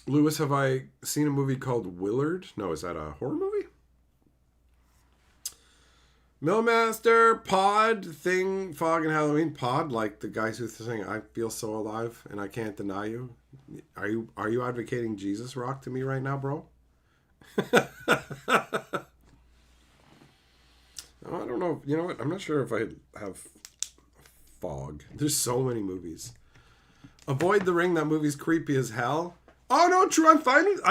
Lewis, have I seen a movie called Willard? No, is that a horror movie? Millmaster, Pod, Thing, Fog, and Halloween. Pod, like the guys who sing I Feel So Alive and I Can't Deny You. Are you advocating Jesus rock to me right now, bro? I don't know. You know what? I'm not sure if I have Fog. There's so many movies. Avoid the Ring. That movie's creepy as hell. Oh no, true. I'm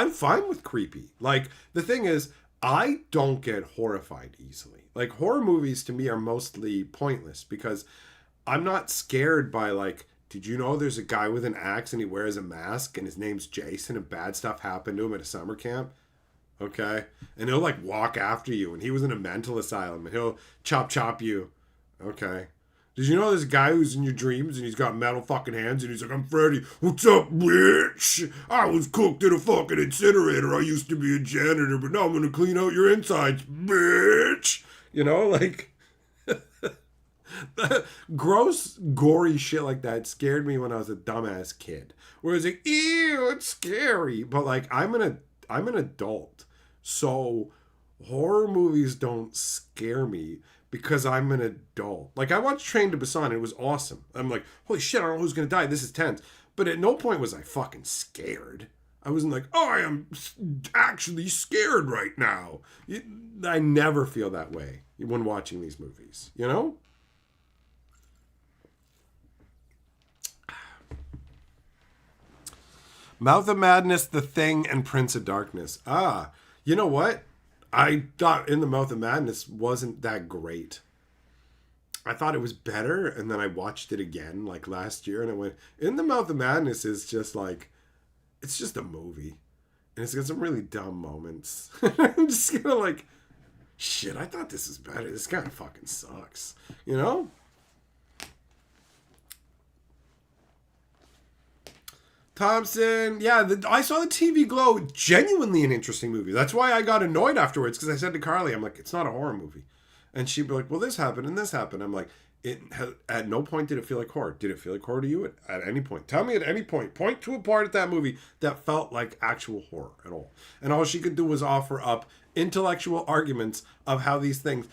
fine with creepy. Like, the thing is, I don't get horrified easily. Like, horror movies to me are mostly pointless because I'm not scared by, like, did you know there's a guy with an axe and he wears a mask and his name's Jason and bad stuff happened to him at a summer camp? Okay. And he'll, like, walk after you and he was in a mental asylum and he'll chop you. Okay. Did you know there's a guy who's in your dreams and he's got metal fucking hands and he's like, I'm Freddy. What's up, bitch? I was cooked in a fucking incinerator. I used to be a janitor, but now I'm going to clean out your insides, bitch. You know, like, gross, gory shit like that scared me when I was a dumbass kid. Whereas, like, ew, it's scary. But, like, I'm an adult. So, horror movies don't scare me because I'm an adult. Like, I watched Train to Busan and it was awesome. I'm like, holy shit, I don't know who's going to die. This is tense. But at no point was I fucking scared. I wasn't like, oh, I am actually scared right now. I never feel that way when watching these movies, you know? Mouth of Madness, The Thing, and Prince of Darkness. Ah, you know what? I thought In the Mouth of Madness wasn't that great. I thought it was better, and then I watched it again, like, last year, and I went, In the Mouth of Madness is just, like, it's just a movie. And it's got some really dumb moments. I'm just gonna, like, shit, I thought this was better. This kind of fucking sucks. You know? Thompson, yeah, I saw the TV Glow. Genuinely an interesting movie. That's why I got annoyed afterwards, because I said to Carly, I'm like, it's not a horror movie. And she'd be like, well, this happened and this happened. I'm like, at no point did it feel like horror. Did it feel like horror to you at any point? Tell me at any point. Point to a part of that movie that felt like actual horror at all. And all she could do was offer up intellectual arguments of how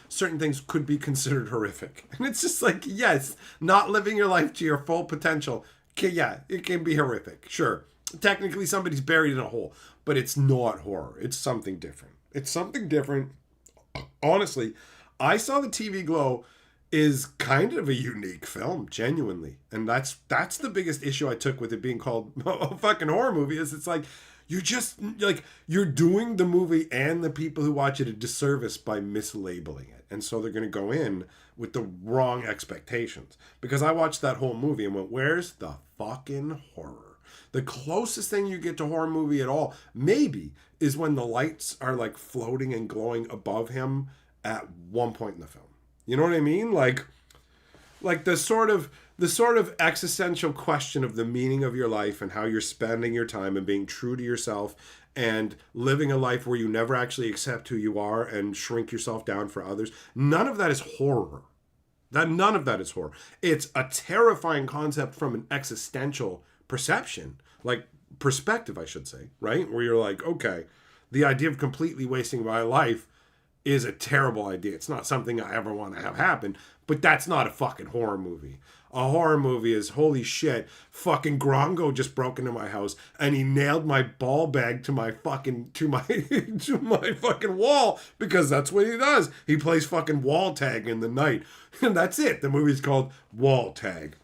certain things could be considered horrific. And it's just like, yes, not living your life to your full potential. Yeah, it can be horrific. Sure. Technically, somebody's buried in a hole. But it's not horror. It's something different. It's something different. Honestly, I saw the TV Glow is kind of a unique film, genuinely. And that's the biggest issue I took with it being called a fucking horror movie, is it's like, you're doing the movie and the people who watch it a disservice by mislabeling it. And so they're going to go in with the wrong expectations. Because I watched that whole movie and went, where's the fucking horror? The closest thing you get to horror movie at all, maybe, is when the lights are like floating and glowing above him at one point in the film. You know what I mean? Like the sort of existential question of the meaning of your life and how you're spending your time and being true to yourself and living a life where you never actually accept who you are and shrink yourself down for others. None of that is horror. None of that is horror. It's a terrifying concept from an existential perception, like perspective, I should say, right? Where you're like, okay, the idea of completely wasting my life is a terrible idea. It's not something I ever want to have happen, but that's not a fucking horror movie. A horror movie is, holy shit, fucking Grongo just broke into my house and he nailed my ball bag to my fucking fucking wall, because that's what he does. He plays fucking wall tag in the night. And that's it. The movie's called Wall Tag.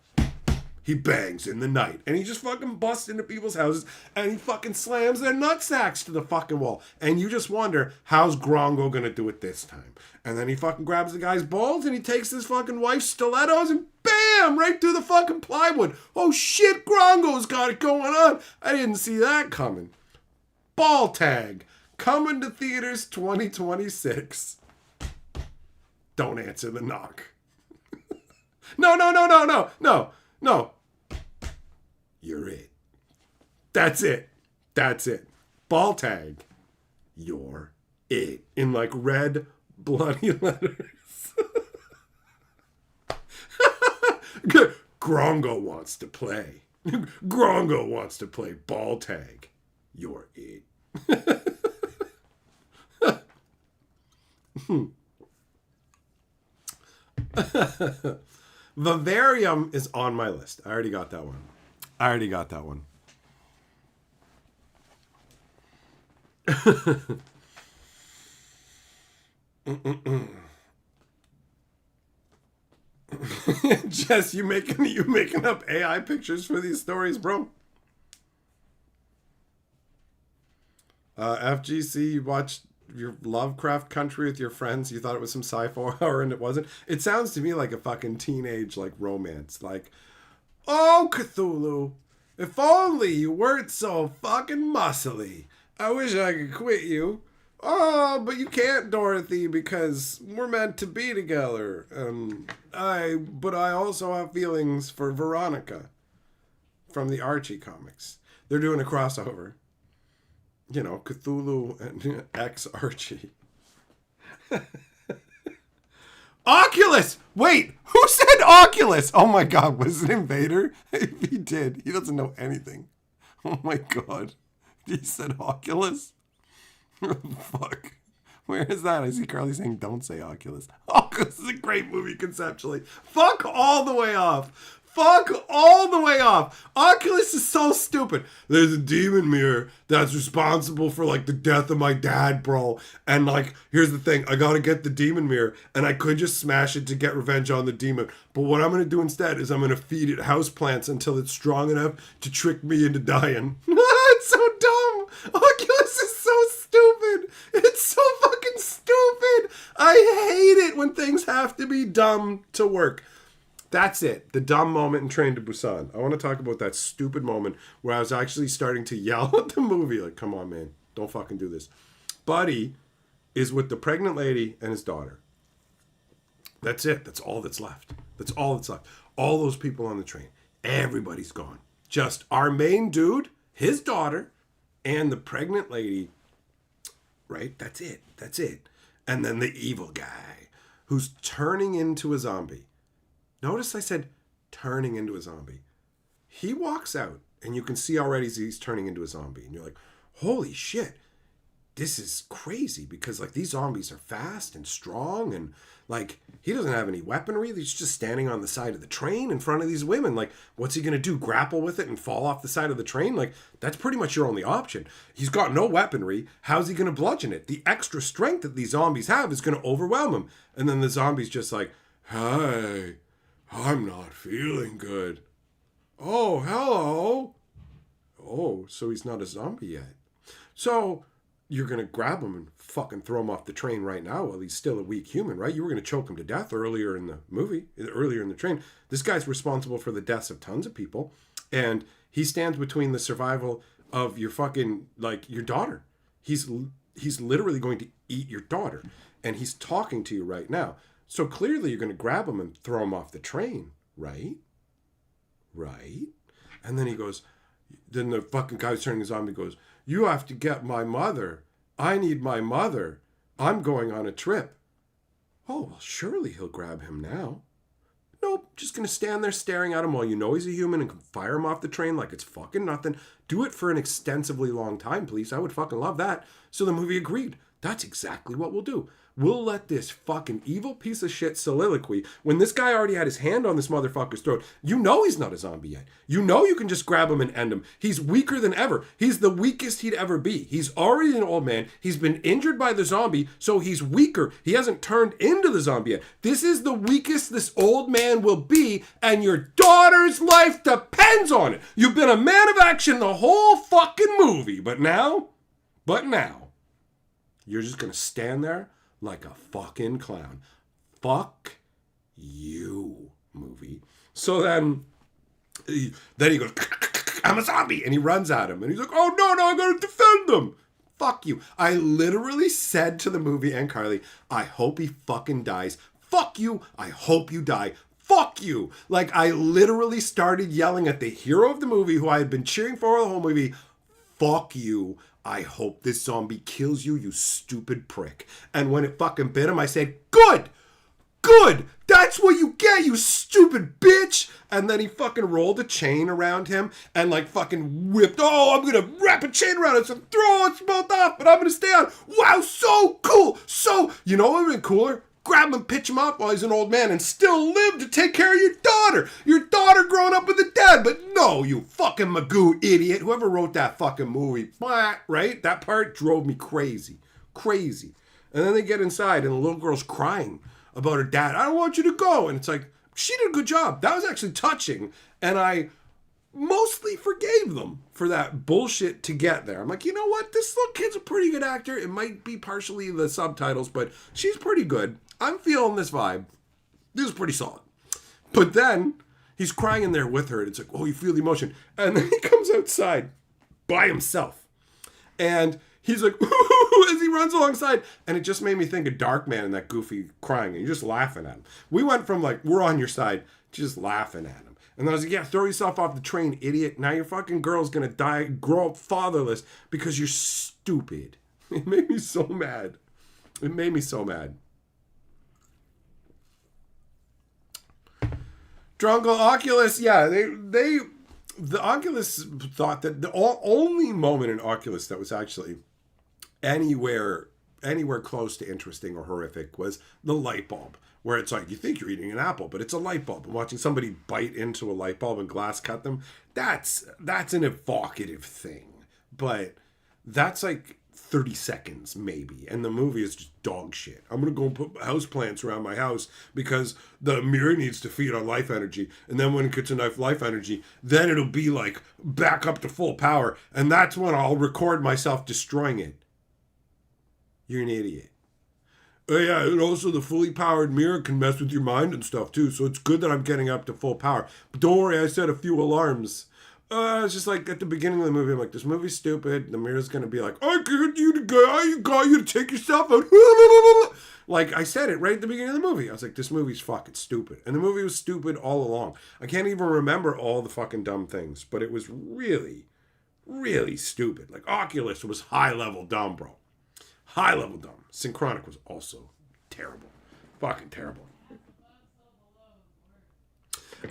He bangs in the night and he just fucking busts into people's houses and he fucking slams their nutsacks to the fucking wall. And you just wonder, how's Grongo gonna do it this time? And then he fucking grabs the guy's balls and he takes his fucking wife's stilettos and bam! Right through the fucking plywood. Oh shit, Grongo's got it going on. I didn't see that coming. Ball Tag. Coming to theaters 2026. Don't answer the knock. No. You're it. That's it. Ball Tag. You're it. In like red, bloody letters. Grongo wants to play. Grongo wants to play Ball Tag. You're it. Vivarium is on my list. I already got that one. Jess, you making up AI pictures for these stories, bro? FGC watched your Lovecraft country with your friends. You thought it was some sci-fi horror and it wasn't. It sounds to me like a fucking teenage like romance. Like, oh Cthulhu, if only you weren't so fucking muscly. I wish I could quit you. Oh, but you can't, Dorothy, because we're meant to be together. But I also have feelings for Veronica from the Archie comics. They're doing a crossover. You know, Cthulhu and ex-Archie. Oculus! Wait, who said Oculus? Oh my god, was it Invader? If he did, he doesn't know anything. Oh my god. He said Oculus? Fuck. Where is that? I see Carly saying, don't say Oculus. Oculus is a great movie conceptually. Fuck all the way off. Fuck all the way off. Oculus is so stupid. There's a demon mirror that's responsible for like the death of my dad, bro. And like, here's the thing. I gotta get the demon mirror and I could just smash it to get revenge on the demon. But what I'm gonna do instead is I'm gonna feed it houseplants until it's strong enough to trick me into dying. It's so dumb. Oculus is so stupid. It's so fucking stupid. I hate it when things have to be dumb to work. That's it. The dumb moment in Train to Busan. I want to talk about that stupid moment where I was actually starting to yell at the movie. Like, come on, man. Don't fucking do this. Buddy is with the pregnant lady and his daughter. That's it. That's all that's left. That's all that's left. All those people on the train. Everybody's gone. Just our main dude, his daughter, and the pregnant lady. Right? That's it. That's it. And then the evil guy who's turning into a zombie. Notice I said turning into a zombie. He walks out and you can see already he's turning into a zombie. And you're like, holy shit, this is crazy because like these zombies are fast and strong and like he doesn't have any weaponry. He's just standing on the side of the train in front of these women. Like, what's he going to do? Grapple with it and fall off the side of the train? Like, that's pretty much your only option. He's got no weaponry. How's he going to bludgeon it? The extra strength that these zombies have is going to overwhelm him. And then the zombie's just like, hey, I'm not feeling good. Oh, hello. Oh, so he's not a zombie yet. So you're going to grab him and fucking throw him off the train right now while he's still a weak human, right? You were going to choke him to death earlier in the movie, earlier in the train. This guy's responsible for the deaths of tons of people. And he stands between the survival of your fucking, like, your daughter. He's literally going to eat your daughter. And he's talking to you right now. So clearly you're going to grab him and throw him off the train, right? Right? And then he goes, then the fucking guy who's turning a zombie goes, you have to get my mother. I need my mother. I'm going on a trip. Oh, well, surely he'll grab him now. Nope, just going to stand there staring at him while you know he's a human and can fire him off the train like it's fucking nothing. Do it for an extensively long time, please. I would fucking love that. So the movie agreed. That's exactly what we'll do. We'll let this fucking evil piece of shit soliloquy, when this guy already had his hand on this motherfucker's throat, you know he's not a zombie yet. You know you can just grab him and end him. He's weaker than ever. He's the weakest he'd ever be. He's already an old man. He's been injured by the zombie, so he's weaker. He hasn't turned into the zombie yet. This is the weakest this old man will be, and your daughter's life depends on it. You've been a man of action the whole fucking movie, but now, you're just gonna stand there like a fucking clown. Fuck you, movie. So then he goes, I'm a zombie. And he runs at him. And he's like, oh, no, I gotta defend them. Fuck you. I literally said to the movie and Carly, I hope he fucking dies. Fuck you. I hope you die. Fuck you. Like, I literally started yelling at the hero of the movie who I had been cheering for the whole movie. Fuck you. I hope this zombie kills you, you stupid prick. And when it fucking bit him, I said, good, that's what you get, you stupid bitch. And then he fucking rolled a chain around him and like fucking whipped, oh, I'm gonna wrap a chain around it, so throw us both off, but I'm gonna stay on. Wow, so cool. So, you know what would have been cooler? Grab him and pitch him up while he's an old man and still live to take care of your daughter. Your daughter growing up with a dad. But no, you fucking Magoo idiot. Whoever wrote that fucking movie, right? That part drove me crazy. Crazy. And then they get inside and the little girl's crying about her dad. I don't want you to go. And it's like, she did a good job. That was actually touching. And I mostly forgave them for that bullshit to get there. I'm like, you know what? This little kid's a pretty good actor. It might be partially the subtitles, but she's pretty good. I'm feeling this vibe. This is pretty solid. But then he's crying in there with her, and it's like, oh, you feel the emotion. And then he comes outside by himself. And he's like, ooh, as he runs alongside. And it just made me think of Darkman and that goofy crying. And you're just laughing at him. We went from like, we're on your side, to just laughing at him. And then I was like, yeah, throw yourself off the train, idiot. Now your fucking girl's going to die, grow up fatherless because you're stupid. It made me so mad. It made me so mad. Drungle Oculus, yeah, the Oculus thought that the only moment in Oculus that was actually anywhere close to interesting or horrific was the light bulb, where it's like, you think you're eating an apple, but it's a light bulb. And watching somebody bite into a light bulb and glass cut them, that's an evocative thing. But that's like 30 seconds, maybe. And the movie is just dog shit. I'm going to go and put houseplants around my house because the mirror needs to feed on life energy. And then when it gets enough life energy, then it'll be like back up to full power. And that's when I'll record myself destroying it. You're an idiot. Oh yeah, and also the fully powered mirror can mess with your mind and stuff too. So it's good that I'm getting up to full power. But don't worry, I set a few alarms. It's just like at the beginning of the movie, I'm like, this movie's stupid. The mirror's going to be like, I get you to go, I got you to take yourself out. Like I said it right at the beginning of the movie. I was like, this movie's fucking stupid. And the movie was stupid all along. I can't even remember all the fucking dumb things, but it was really, really stupid. Like Oculus was high level dumb, bro. High level dumb. Synchronic was also terrible. Fucking terrible.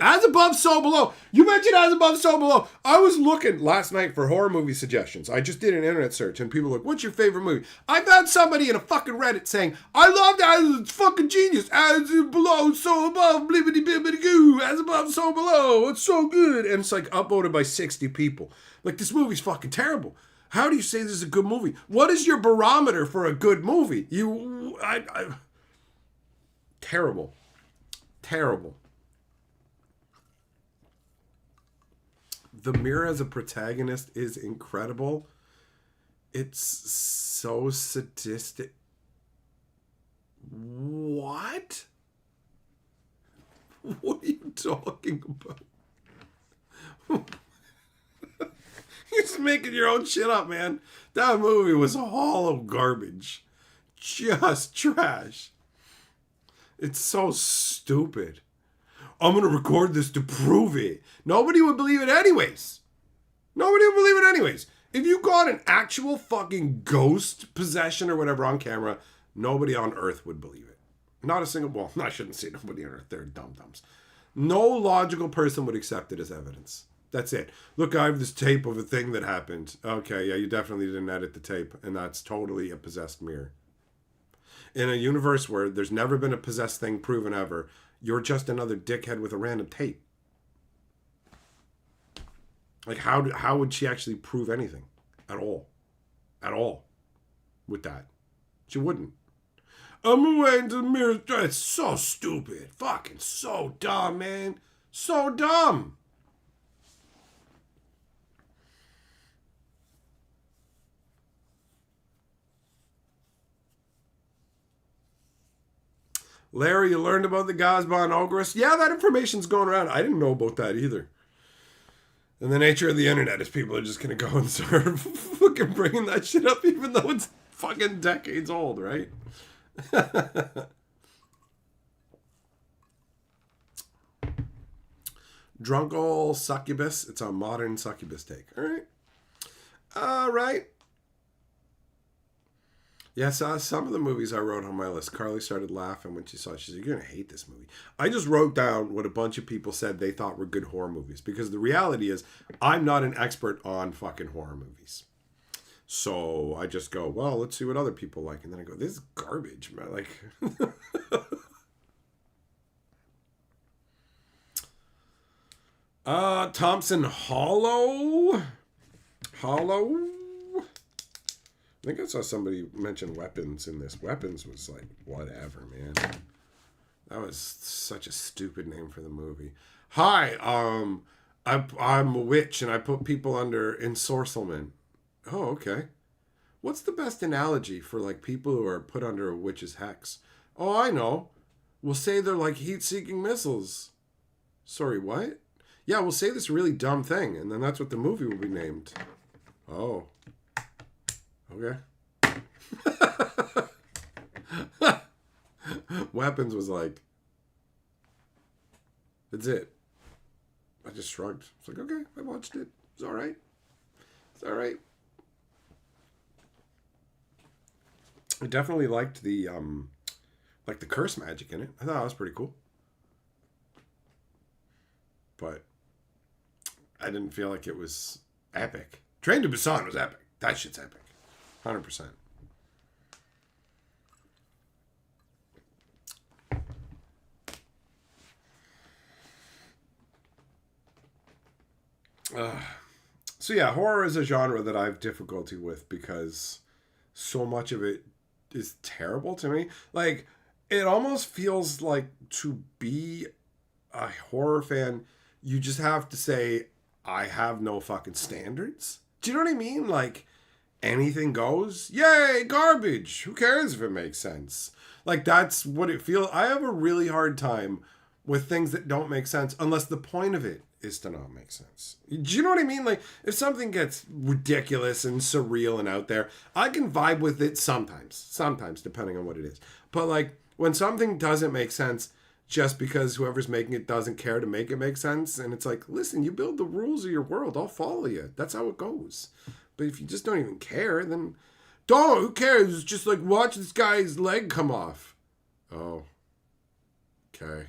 As above, so below. You mentioned as above, so below. I was looking last night for horror movie suggestions. I just did an internet search and people were like, what's your favorite movie? I found somebody in a fucking Reddit saying, I loved As it's fucking genius. As below, so above, blibbity bibbity goo. As above, so below. It's so good. And it's like upvoted by 60 people. Like, this movie's fucking terrible. How do you say this is a good movie? What is your barometer for a good movie? Terrible. Terrible. The mirror as a protagonist is incredible. It's so sadistic. What? What are you talking about? You're just making your own shit up, man. That movie was hollow garbage. Just trash. It's so stupid. I'm going to record this to prove it. Nobody would believe it anyways. Nobody would believe it anyways. If you got an actual fucking ghost possession or whatever on camera, nobody on earth would believe it. Not a single, well, I shouldn't say nobody on earth. They're dum-dums. No logical person would accept it as evidence. That's it. Look, I have this tape of a thing that happened. Okay, yeah, you definitely didn't edit the tape. And that's totally a possessed mirror. In a universe where there's never been a possessed thing proven ever, you're just another dickhead with a random tape. Like, how would she actually prove anything? At all. At all. With that. She wouldn't. I'm away into the mirror. It's so stupid. Fucking so dumb, man. So dumb. Larry, you learned about the Gazban Ogress? Yeah, that information's going around. I didn't know about that either. And the nature of the internet is people are just going to go and start fucking bringing that shit up even though it's fucking decades old, right? Drunkle Succubus. It's a modern succubus take. All right. All right. Yeah, so some of the movies I wrote on my list. Carly started laughing when she saw it. She said, you're going to hate this movie. I just wrote down what a bunch of people said they thought were good horror movies. Because the reality is, I'm not an expert on fucking horror movies. So I just go, well, let's see what other people like. And then I go, this is garbage, man. Like, Thompson Hollow. I think I saw somebody mention Weapons in this. Weapons was like, whatever, man. That was such a stupid name for the movie. Hi, I'm a witch and I put people under ensorcelment. Oh, okay. What's the best analogy for like people who are put under a witch's hex? Oh, I know. We'll say they're like heat-seeking missiles. Sorry, what? Yeah, we'll say this really dumb thing, and then that's what the movie will be named. Oh. Okay. Weapons was like, that's it. I just shrugged. It's like, okay, I watched it. It's all right. It's all right. I definitely liked the curse magic in it. I thought that was pretty cool. But I didn't feel like it was epic. Train to Busan was epic. That shit's epic. 100%. So yeah, horror is a genre that I have difficulty with because so much of it is terrible to me. Like, it almost feels like to be a horror fan, you just have to say, I have no fucking standards. Do you know what I mean? Like, anything goes. Yay, garbage. Who cares if it makes sense? Like, that's what it feels. I have a really hard time with things that don't make sense unless the point of it is to not make sense. Do you know what I mean? Like, if something gets ridiculous and surreal and out there, I can vibe with it sometimes, depending on what it is. But like, when something doesn't make sense just because whoever's making it doesn't care to make it make sense, and it's like, listen, you build the rules of your world, I'll follow you. That's how it goes. But if you just don't even care, then don't. Who cares? It's just like, watch this guy's leg come off. Oh, okay.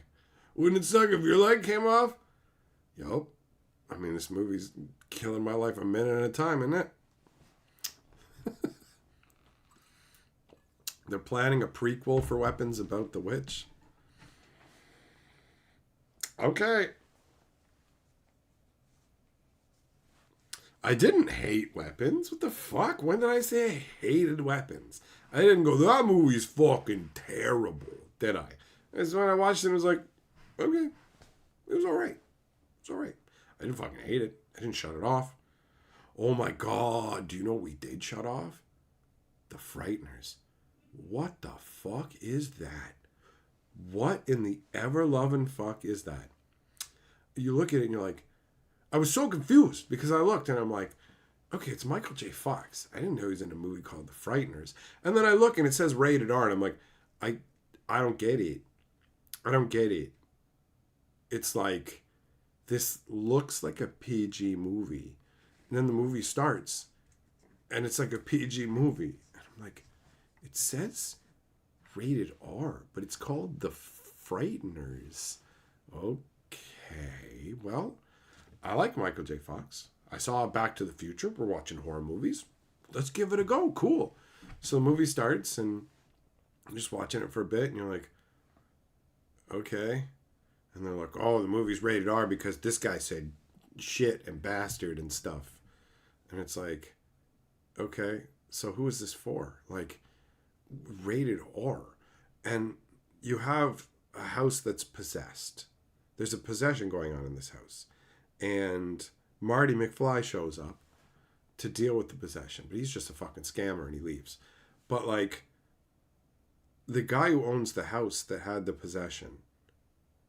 Wouldn't it suck if your leg came off? Yup. I mean, this movie's killing my life a minute at a time, isn't it? They're planning a prequel for Weapons about the witch. Okay. I didn't hate Weapons. What the fuck? When did I say I hated Weapons? I didn't go, that movie's fucking terrible, did I? And so when I watched it, it was like, okay, it was alright. It's alright. I didn't fucking hate it. I didn't shut it off. Oh my god, do you know what we did shut off? The Frighteners. What the fuck is that? What in the ever-loving fuck is that? You look at it and you're like, I was so confused because I looked and I'm like, okay, it's Michael J. Fox. I didn't know he was in a movie called The Frighteners. And then I look and it says rated R and I'm like, I don't get it. I don't get it. It's like, this looks like a PG movie. And then the movie starts and it's like a PG movie. And I'm like, it says rated R, but it's called The Frighteners. Okay, well, I like Michael J. Fox. I saw Back to the Future. We're watching horror movies. Let's give it a go. Cool. So the movie starts and I'm just watching it for a bit and you're like, okay. And they're like, oh, the movie's rated R because this guy said shit and bastard and stuff. And it's like, okay, so who is this for? Like, rated R. And you have a house that's possessed. There's a possession going on in this house. And Marty McFly shows up to deal with the possession. But he's just a fucking scammer and he leaves. But like, the guy who owns the house that had the possession,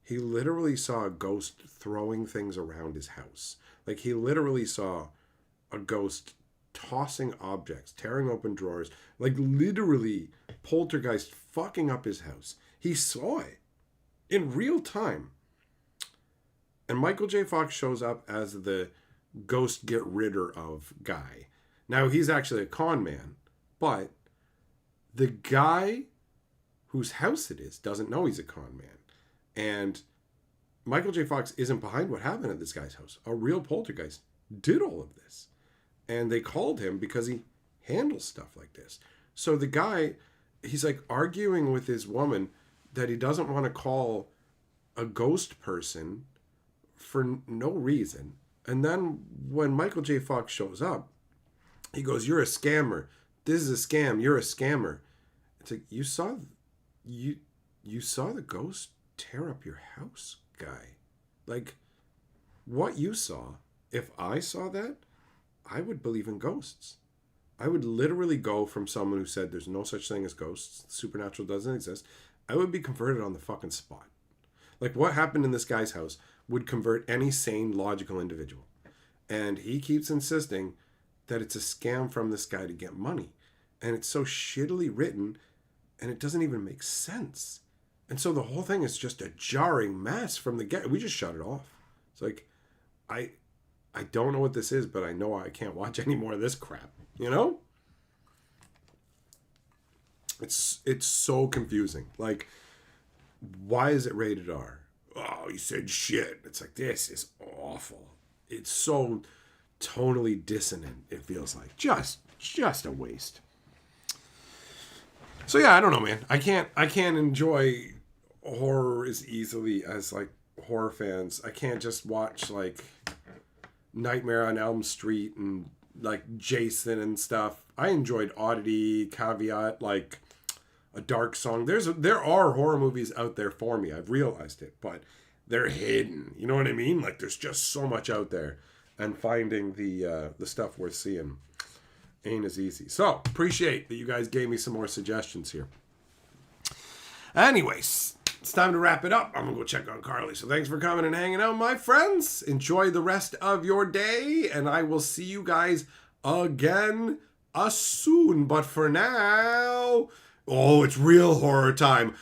he literally saw a ghost throwing things around his house. Like, he literally saw a ghost tossing objects, tearing open drawers, like literally poltergeist fucking up his house. He saw it in real time. And Michael J. Fox shows up as the ghost get ridder of guy. Now, he's actually a con man, but the guy whose house it is doesn't know he's a con man. And Michael J. Fox isn't behind what happened at this guy's house. A real poltergeist did all of this. And they called him because he handles stuff like this. So the guy, he's like arguing with his woman that he doesn't want to call a ghost person for no reason. And then when Michael J. Fox shows up, he goes, you're a scammer. This is a scam. You're a scammer. It's like, you saw the ghost tear up your house, guy. Like, what you saw, if I saw that, I would believe in ghosts. I would literally go from someone who said there's no such thing as ghosts, supernatural doesn't exist. I would be converted on the fucking spot. Like what happened in this guy's house would convert any sane, logical individual. And he keeps insisting that it's a scam from this guy to get money. And it's so shittily written, and it doesn't even make sense. And so the whole thing is just a jarring mess from the get. We just shut it off. It's like, I don't know what this is, but I know I can't watch any more of this crap. You know? It's so confusing. Like, why is it rated R? Oh, he said shit. It's like, this is awful. It's so tonally dissonant, it feels like. Just a waste. So yeah, I don't know, man. I can't enjoy horror as easily as like horror fans. I can't just watch like Nightmare on Elm Street and like Jason and stuff. I enjoyed Oddity, Caveat, like A Dark Song. There are horror movies out there for me. I've realized it, but they're hidden. You know what I mean? Like there's just so much out there, and finding the stuff worth seeing ain't as easy. So appreciate that you guys gave me some more suggestions here. Anyways, it's time to wrap it up. I'm gonna go check on Carly. So thanks for coming and hanging out, my friends. Enjoy the rest of your day, and I will see you guys again soon. But for now, oh, it's real horror time.